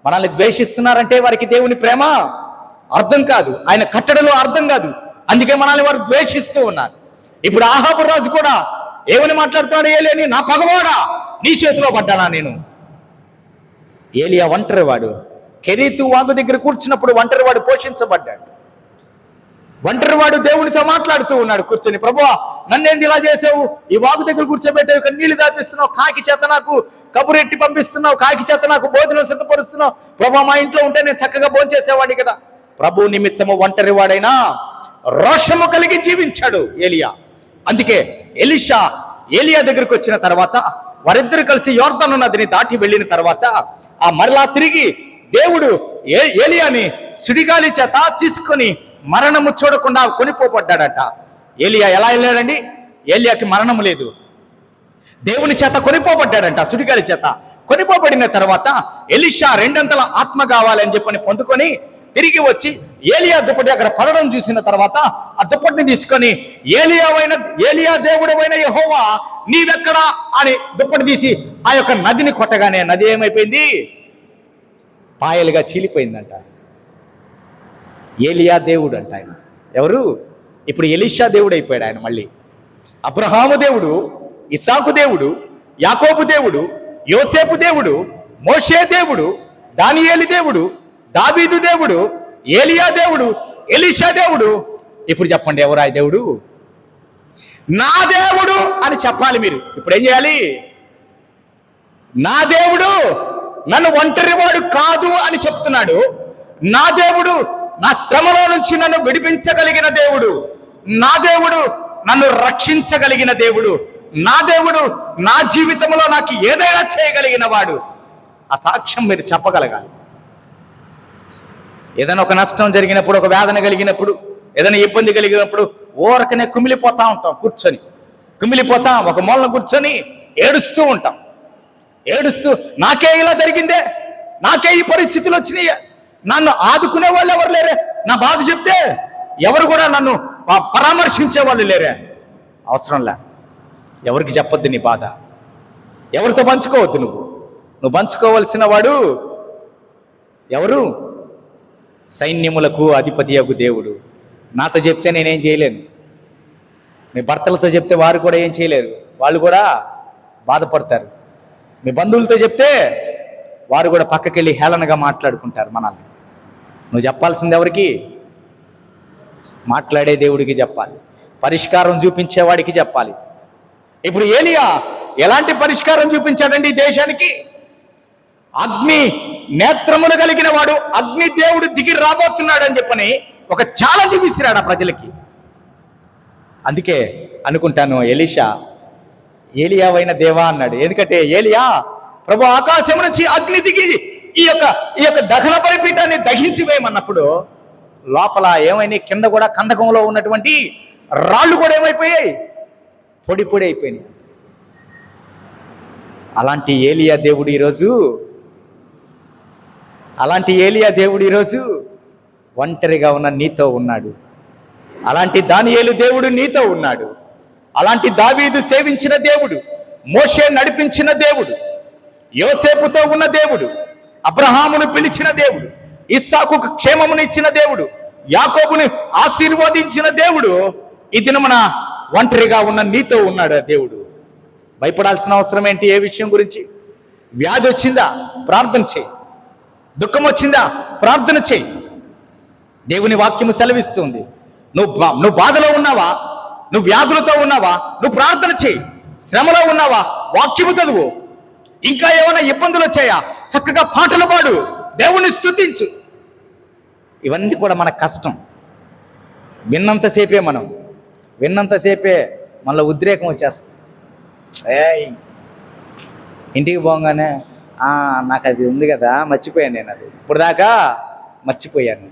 మనల్ని ద్వేషిస్తున్నారంటే వారికి దేవుని ప్రేమ అర్థం కాదు, ఆయన కట్టడలో అర్థం కాదు, అందుకే మనల్ని వారు ద్వేషిస్తూ ఉన్నారు. ఇప్పుడు ఆహాబు రాజు కూడా ఏమని మాట్లాడుతున్నాడు? ఏలియాని నా పగవాడా, నీ చేతిలో పడ్డానా నేను? ఏలియా ఒంటరివాడు. కెరీతు వాగు దగ్గర కూర్చున్నప్పుడు ఒంటరివాడు పోషించబడ్డాడు. ఒంటరివాడు దేవునితో మాట్లాడుతూ ఉన్నాడు కూర్చొని, ప్రభువా నన్నేంది ఇలా చేసావు, ఈ వాగు దగ్గర కూర్చోబెట్టావు, ఇక్కడ నీళ్లు దాపిస్తున్నావు, కాకి చేత నాకు కబురెట్టి పంపిస్తున్నావు, కాకి చేత నాకు భోజనం సిద్ధపరుస్తున్నావు, ప్రభా మా ఇంట్లో ఉంటే నేను చక్కగా భోజనం చేసేవాడిని కదా. ప్రభు నిమిత్తము ఒంటరివాడైనా రోషము కలిగి జీవించాడు ఏలియా. అందుకే ఎలీషా ఏలియా దగ్గరికి వచ్చిన తర్వాత వారిద్దరు కలిసి యోర్దాను నదిని దాటి వెళ్ళిన తర్వాత ఆ మరలా తిరిగి దేవుడు ఏలియాని సుడిగాలి చేత తీసుకొని మరణము చూడకుండా కొనిపోబడ్డాడట. ఏలియా ఎలా వెళ్ళాడండి? ఏలియాకి మరణం లేదు, దేవుని చేత కొనిపోబడ్డాడంట. సుడిగాలి చేత కొనిపోబడిన తర్వాత ఎలీషా 2 ఆత్మ కావాలని చెప్పని పొందుకొని తిరిగి వచ్చి ఏలియా దుప్పటి అక్కడ పడడం చూసిన తర్వాత ఆ దుప్పటిని తీసుకొని ఏలియా దేవుడైన యెహోవా నీవెక్కడా అని దుప్పటి తీసి ఆ యొక్క నదిని కొట్టగానే నది ఏమైపోయింది? పాయలుగా చీలిపోయిందంట. ఏలియా దేవుడు అంట ఆయన. ఎవరు? ఇప్పుడు ఎలీషా దేవుడు అయిపోయాడు ఆయన. మళ్ళీ అబ్రహాము దేవుడు, ఇస్సాకు దేవుడు, యాకోబు దేవుడు, యోసేపు దేవుడు, మోషే దేవుడు, దానియేలు దేవుడు, దావీదు దేవుడు, ఏలియా దేవుడు, ఎలీషా దేవుడు. ఇప్పుడు చెప్పండి ఎవరు ఆ దేవుడు? నా దేవుడు అని చెప్పాలి మీరు. ఇప్పుడు ఏం చేయాలి? నా దేవుడు నన్ను ఒంటరివాడు కాదు అని చెప్తున్నాడు. నా దేవుడు నా శ్రమలో నుంచి నన్ను విడిపించగలిగిన దేవుడు, నా దేవుడు నన్ను రక్షించగలిగిన దేవుడు, నా దేవుడు నా జీవితంలో నాకు ఏదైనా చేయగలిగిన వాడు. ఆ సాక్ష్యం మీరు చెప్పగలగాలి. ఏదైనా ఒక నష్టం జరిగినప్పుడు, ఒక వేదన కలిగినప్పుడు, ఏదైనా ఇబ్బంది కలిగినప్పుడు ఓరకనే కుమిలిపోతా ఉంటాం, కూర్చొని కుమిలిపోతాం, ఒక మూలన కూర్చొని ఏడుస్తూ ఉంటాం. ఏడుస్తూ నాకే ఇలా జరిగిందే, నాకే ఈ పరిస్థితులు వచ్చినాయి, నన్ను ఆదుకునే వాళ్ళు ఎవరు లేరే, నా బాధ చెప్తే ఎవరు కూడా నన్ను పరామర్శించే వాళ్ళు లేరే. అవసరంలే, ఎవరికి చెప్పొద్దు నీ బాధ, ఎవరితో పంచుకోవద్దు. నువ్వు పంచుకోవలసిన వాడు ఎవరు? సైన్యములకు అధిపతియగు దేవుడు. నాతో చెప్తే నేనేం చేయలేను, మీ భర్తలతో చెప్తే వారు కూడా ఏం చేయలేరు, వాళ్ళు కూడా బాధపడతారు. మీ బంధువులతో చెప్తే వారు కూడా పక్కకెళ్ళి హేళనగా మాట్లాడుకుంటారు మనల్ని. నువ్వు చెప్పాల్సింది ఎవరికి? మాట్లాడే దేవుడికి చెప్పాలి, పరిష్కారం చూపించేవాడికి చెప్పాలి. ఇప్పుడు ఏలియా ఎలాంటి పరిష్కారం చూపించాడండి ఈ దేశానికి? అగ్ని నేత్రములు కలిగిన వాడు, అగ్ని దేవుడు దిగి రాబోతున్నాడు అని చెప్పని ఒక ఛాలెంజ్ విసిరాడు ఆ ప్రజలకి. అందుకే అనుకుంటాను ఎలీషా ఏలియావైన దేవా అన్నాడు. ఎందుకంటే ఏలియా ప్రభు ఆకాశం నుంచి అగ్ని దిగి ఈ యొక్క దహన బలిపీఠాన్ని దహించి వేయమన్నప్పుడు లోపల ఏమైనా కింద కూడా కందకంలో ఉన్నటువంటి రాళ్ళు కూడా ఏమైపోయాయి? పొడి పొడి అయిపోయినాయి. అలాంటి ఏలియా దేవుడు ఈరోజు ఒంటరిగా ఉన్న నీతో ఉన్నాడు. అలాంటి దానియేలు దేవుడు నీతో ఉన్నాడు. అలాంటి దావీదు సేవించిన దేవుడు, మోషే నడిపించిన దేవుడు, యోసేపుతో ఉన్న దేవుడు, అబ్రహామును పిలిచిన దేవుడు, ఇస్సాకుకు క్షేమమును ఇచ్చిన దేవుడు, యాకోబుని ఆశీర్వదించిన దేవుడు ఈ దినమున ఒంటరిగా ఉన్న నీతో ఉన్నాడు. ఆ దేవుడు భయపడాల్సిన అవసరం ఏంటి? ఏ విషయం గురించి? వ్యాధి వచ్చిందా? ప్రార్థన చేయి. దుఃఖం వచ్చిందా? ప్రార్థన చేయి. దేవుని వాక్యము సెలవిస్తుంది. నువ్వు బాధలో ఉన్నావా? నువ్వు వ్యాధులతో ఉన్నావా? నువ్వు ప్రార్థన చేయి. శ్రమలో ఉన్నావా? వాక్యము చదువు. ఇంకా ఏమైనా ఇబ్బందులు వచ్చాయా? చక్కగా పాటలు పాడు, దేవుని స్తుతించు. ఇవన్నీ కూడా మన కష్టం. విన్నంతసేపే మనలో ఉద్రేకం వచ్చేస్తుంది. ఇంటికి పోగానే నాకు అది ఉంది కదా, మర్చిపోయాను నేను, అది ఇప్పుడు దాకా మర్చిపోయాను.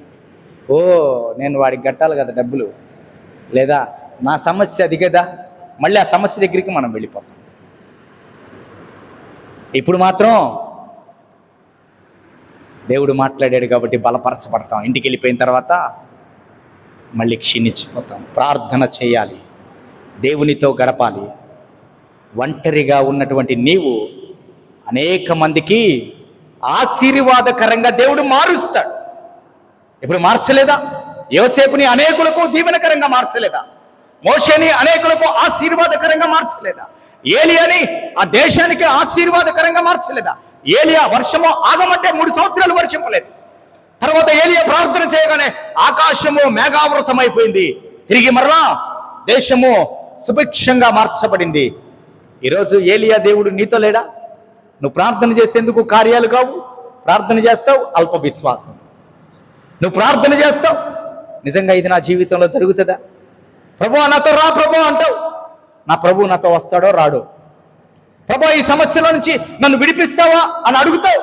నేను వాడికి కట్టాలి కదా డబ్బులు, లేదా నా సమస్య అది కదా, మళ్ళీ ఆ సమస్య దగ్గరికి మనం వెళ్ళిపోతాం. ఇప్పుడు మాత్రం దేవుడు మాట్లాడాడు కాబట్టి బలపరచబడతాం. ఇంటికి వెళ్ళిపోయిన తర్వాత మళ్ళీ క్షీణించిపోతాం. ప్రార్థన చేయాలి, దేవునితో గడపాలి. ఒంటరిగా ఉన్నటువంటి నీవు అనేక మందికి ఆశీర్వాదకరంగా దేవుడు మారుస్తాడు. ఇప్పుడు మార్చలేదా? యోసేపుని అనేకులకు దీవెనకరంగా మార్చలేదా? మోషేని అనేకులకు ఆశీర్వాదకరంగా మార్చలేదా? ఏలియాని ఆ దేశానికి ఆశీర్వాదకరంగా మార్చలేదా? ఏలియా వర్షము ఆగమంటే 3 సంవత్సరాలు వర్షము లేదు. తర్వాత ఏలియా ప్రార్థన చేయగానే ఆకాశము మేఘావృతమైపోయింది. తిరిగి మరలా దేశము సుభిక్షంగా మార్చబడింది. ఈరోజు ఏలియా దేవుడు నీతో లేడా? నువ్వు ప్రార్థన చేస్తే ఎందుకు కార్యాలు కావు? ప్రార్థన చేస్తావు, అల్ప విశ్వాసం. నువ్వు ప్రార్థన చేస్తావు, నిజంగా ఇది నా జీవితంలో జరుగుతుందా? ప్రభువా నాతో రా ప్రభు అంటావు, నా ప్రభు నాతో వస్తాడో రాడో? ప్రభు ఈ సమస్యలో నుంచి నన్ను విడిపిస్తావా అని అడుగుతావు,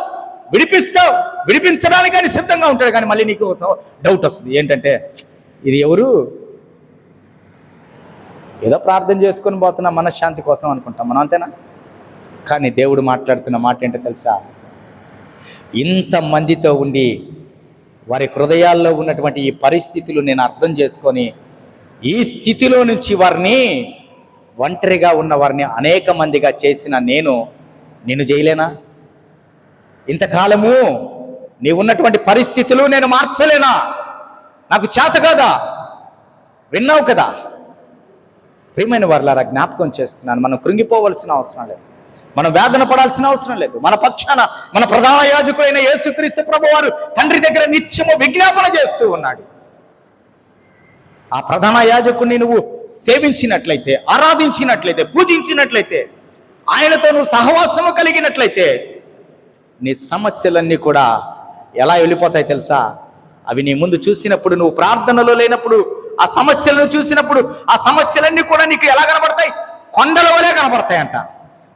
విడిపిస్తావు. విడిపించడానికి ఆయన సిద్ధంగా ఉంటాడు. కానీ మళ్ళీ నీకు డౌట్ వస్తుంది. ఏంటంటే ఇది ఎవరు? ఏదో ప్రార్థన చేసుకొని పోతున్నా మనశ్శాంతి కోసం అనుకుంటాం మనం, అంతేనా? కానీ దేవుడు మాట్లాడుతున్న మాట ఏంటో తెలుసా? ఇంతమందితో ఉండి వారి హృదయాల్లో ఉన్నటువంటి ఈ పరిస్థితులు నేను అర్థం చేసుకొని ఈ స్థితిలో నుంచి వారిని, ఒంటరిగా ఉన్న వారిని అనేక మందిగా చేసిన నేను చేయలేనా? ఇంతకాలము నీవున్నటువంటి పరిస్థితులు నేను మార్చలేనా? నాకు చేత కాదా? విన్నావు కదా? ప్రియమైన వారులారా, జ్ఞాపకం చేస్తున్నాను. మనం కృంగిపోవలసిన అవసరం లేదు, మనం వేదన పడాల్సిన అవసరం లేదు. మన పక్షాన మన ప్రధాన యాజకుడైన యేసుక్రీస్తు ప్రభువారు తండ్రి దగ్గర నిత్యము విజ్ఞాపన చేస్తూ ఉన్నాడు. ఆ ప్రధాన యాజకుడిని నువ్వు సేవించినట్లయితే, ఆరాధించినట్లయితే, పూజించినట్లయితే, ఆయనతో నువ్వు సహవాసము కలిగినట్లయితే నీ సమస్యలన్నీ కూడా ఎలా వెళ్ళిపోతాయి తెలుసా? అవి నీ ముందు చూసినప్పుడు, నువ్వు ప్రార్థనలో లేనప్పుడు ఆ సమస్యలను చూసినప్పుడు ఆ సమస్యలన్నీ కూడా నీకు ఎలా కనబడతాయి? కొండల వలె కనబడతాయంట.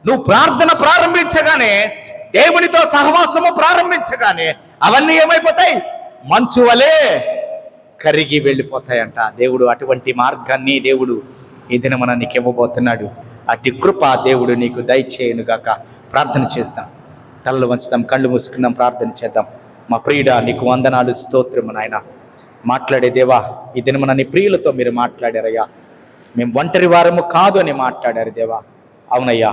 నువ్వు ప్రార్థన ప్రారంభించగానే, దేవునితో సహవాసము ప్రారంభించగానే అవన్నీ ఏమైపోతాయి? మంచు వలె కరిగి వెళ్ళిపోతాయంట. దేవుడు అటువంటి మార్గాన్ని దేవుడు ఈ దినమున నీకు ఇవ్వబోతున్నాడు. అట్టి కృప దేవుడు నీకు దయచేయునుగాక. ప్రార్థన చేస్తాం, తలలు వంచుతాం, కళ్ళు మూసుకుందాం, ప్రార్థన చేద్దాం. మా ప్రియుడా, నీకు వందనాలు, స్తోత్రము నాయన. మాట్లాడే దేవా, ఈ దినమున నీ ప్రియులతో మీరు మాట్లాడారయ్యా. మేము ఒంటరి వారము కాదు అని మాట్లాడారు దేవా. అవునయ్యా,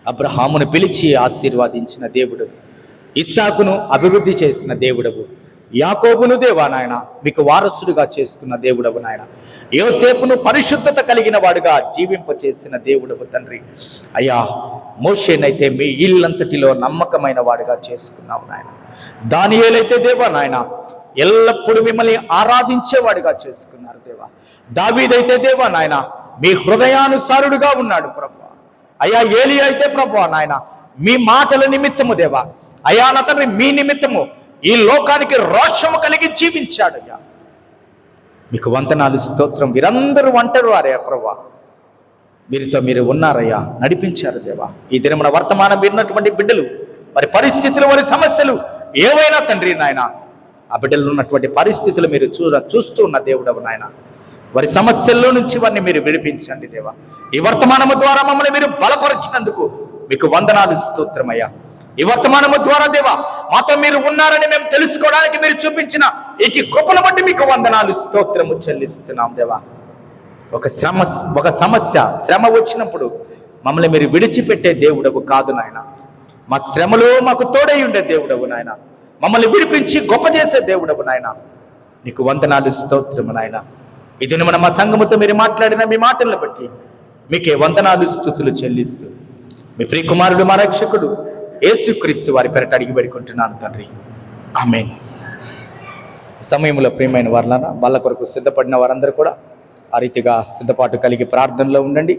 అబ్రహామును పిలిచి ఆశీర్వాదించిన దేవుడు, ఇస్సాకును అభివృద్ధి చేసిన దేవుడవు, యాకోబును దేవా నాయన మీకు వారసుడుగా చేసుకున్న దేవుడవు నాయన, యోసేపును పరిశుద్ధత కలిగిన వాడుగా జీవింపచేసిన దేవుడవు తండ్రి. అయ్యా, మోషేనైతే మీ ఇల్లంతటిలో నమ్మకమైన వాడుగా చేసుకున్నావు నాయన. దానియేలైతే దేవా నాయన ఎల్లప్పుడూ మిమ్మల్ని ఆరాధించేవాడుగా చేసుకున్నారు దేవా. దావీదైతే దేవా నాయన మీ హృదయానుసారుడుగా ఉన్నాడు ప్రభు. అయ్యా, ఏలియా అయితే ప్రభు నాయన మీ మాటల నిమిత్తము దేవా, అయ్యా నా తండ్రి మీ నిమిత్తము ఈ లోకానికి రోషము కలిగి జీవించాడు. అయ్యా, మీకు వందనాలు, స్తోత్రం. వీరందరూ ఒంటరి వారే ప్రభు, వీరితో మీరు ఉన్నారయ్యా, నడిపించారు దేవా. ఈ దినమున వర్తమానం విన్నటువంటి బిడ్డలు, వారి పరిస్థితులు, వారి సమస్యలు ఏవైనా తండ్రి నాయన, ఆ బిడ్డలు ఉన్నటువంటి పరిస్థితులు మీరు చూస్తూ ఉన్న దేవుడవు నాయన, వారి సమస్యల్లో నుంచి వారిని మీరు విడిపించండి దేవా. ఈ వర్తమానము ద్వారా మమ్మల్ని మీరు బలపరిచినందుకు మీకు వందనాలు, స్తోత్రమయ్యా. ఈ వర్తమానము ద్వారా దేవా మాతో మీరు ఉన్నారని మేము తెలుసుకోవడానికి మీరు చూపించిన ఈ కృపను బట్టి మీకు వందనాలు, స్తోత్రము చెల్లిస్తున్నాం దేవా. ఒక సమస్య శ్రమ వచ్చినప్పుడు మమ్మల్ని మీరు విడిచిపెట్టే దేవుడవు కాదు నాయన. మా శ్రమలో మాకు తోడై ఉండే దేవుడవు నాయన. మమ్మల్ని విడిపించి గొప్ప చేసే దేవుడవు నాయన. నీకు వందనాలు, స్తోత్రము నాయన. ఇది మన మా సంఘముతో మీరు మాట్లాడిన మీ మాటలను బట్టి మీకే వందనాలు, స్తుతులు చెల్లిస్తూ మీ ప్రియకుమారుడు మా రక్షకుడు యేసుక్రీస్తు వారి పేరట అడిగి పెడుకుంటున్నాను తండ్రి, ఆమేన్. సమయంలో ప్రియమైన వారులారా, వాళ్ళ కొరకు సిద్ధపడిన వారందరూ కూడా ఆ రీతిగా సిద్ధపాటు కలిగి ప్రార్థనలో ఉండండి.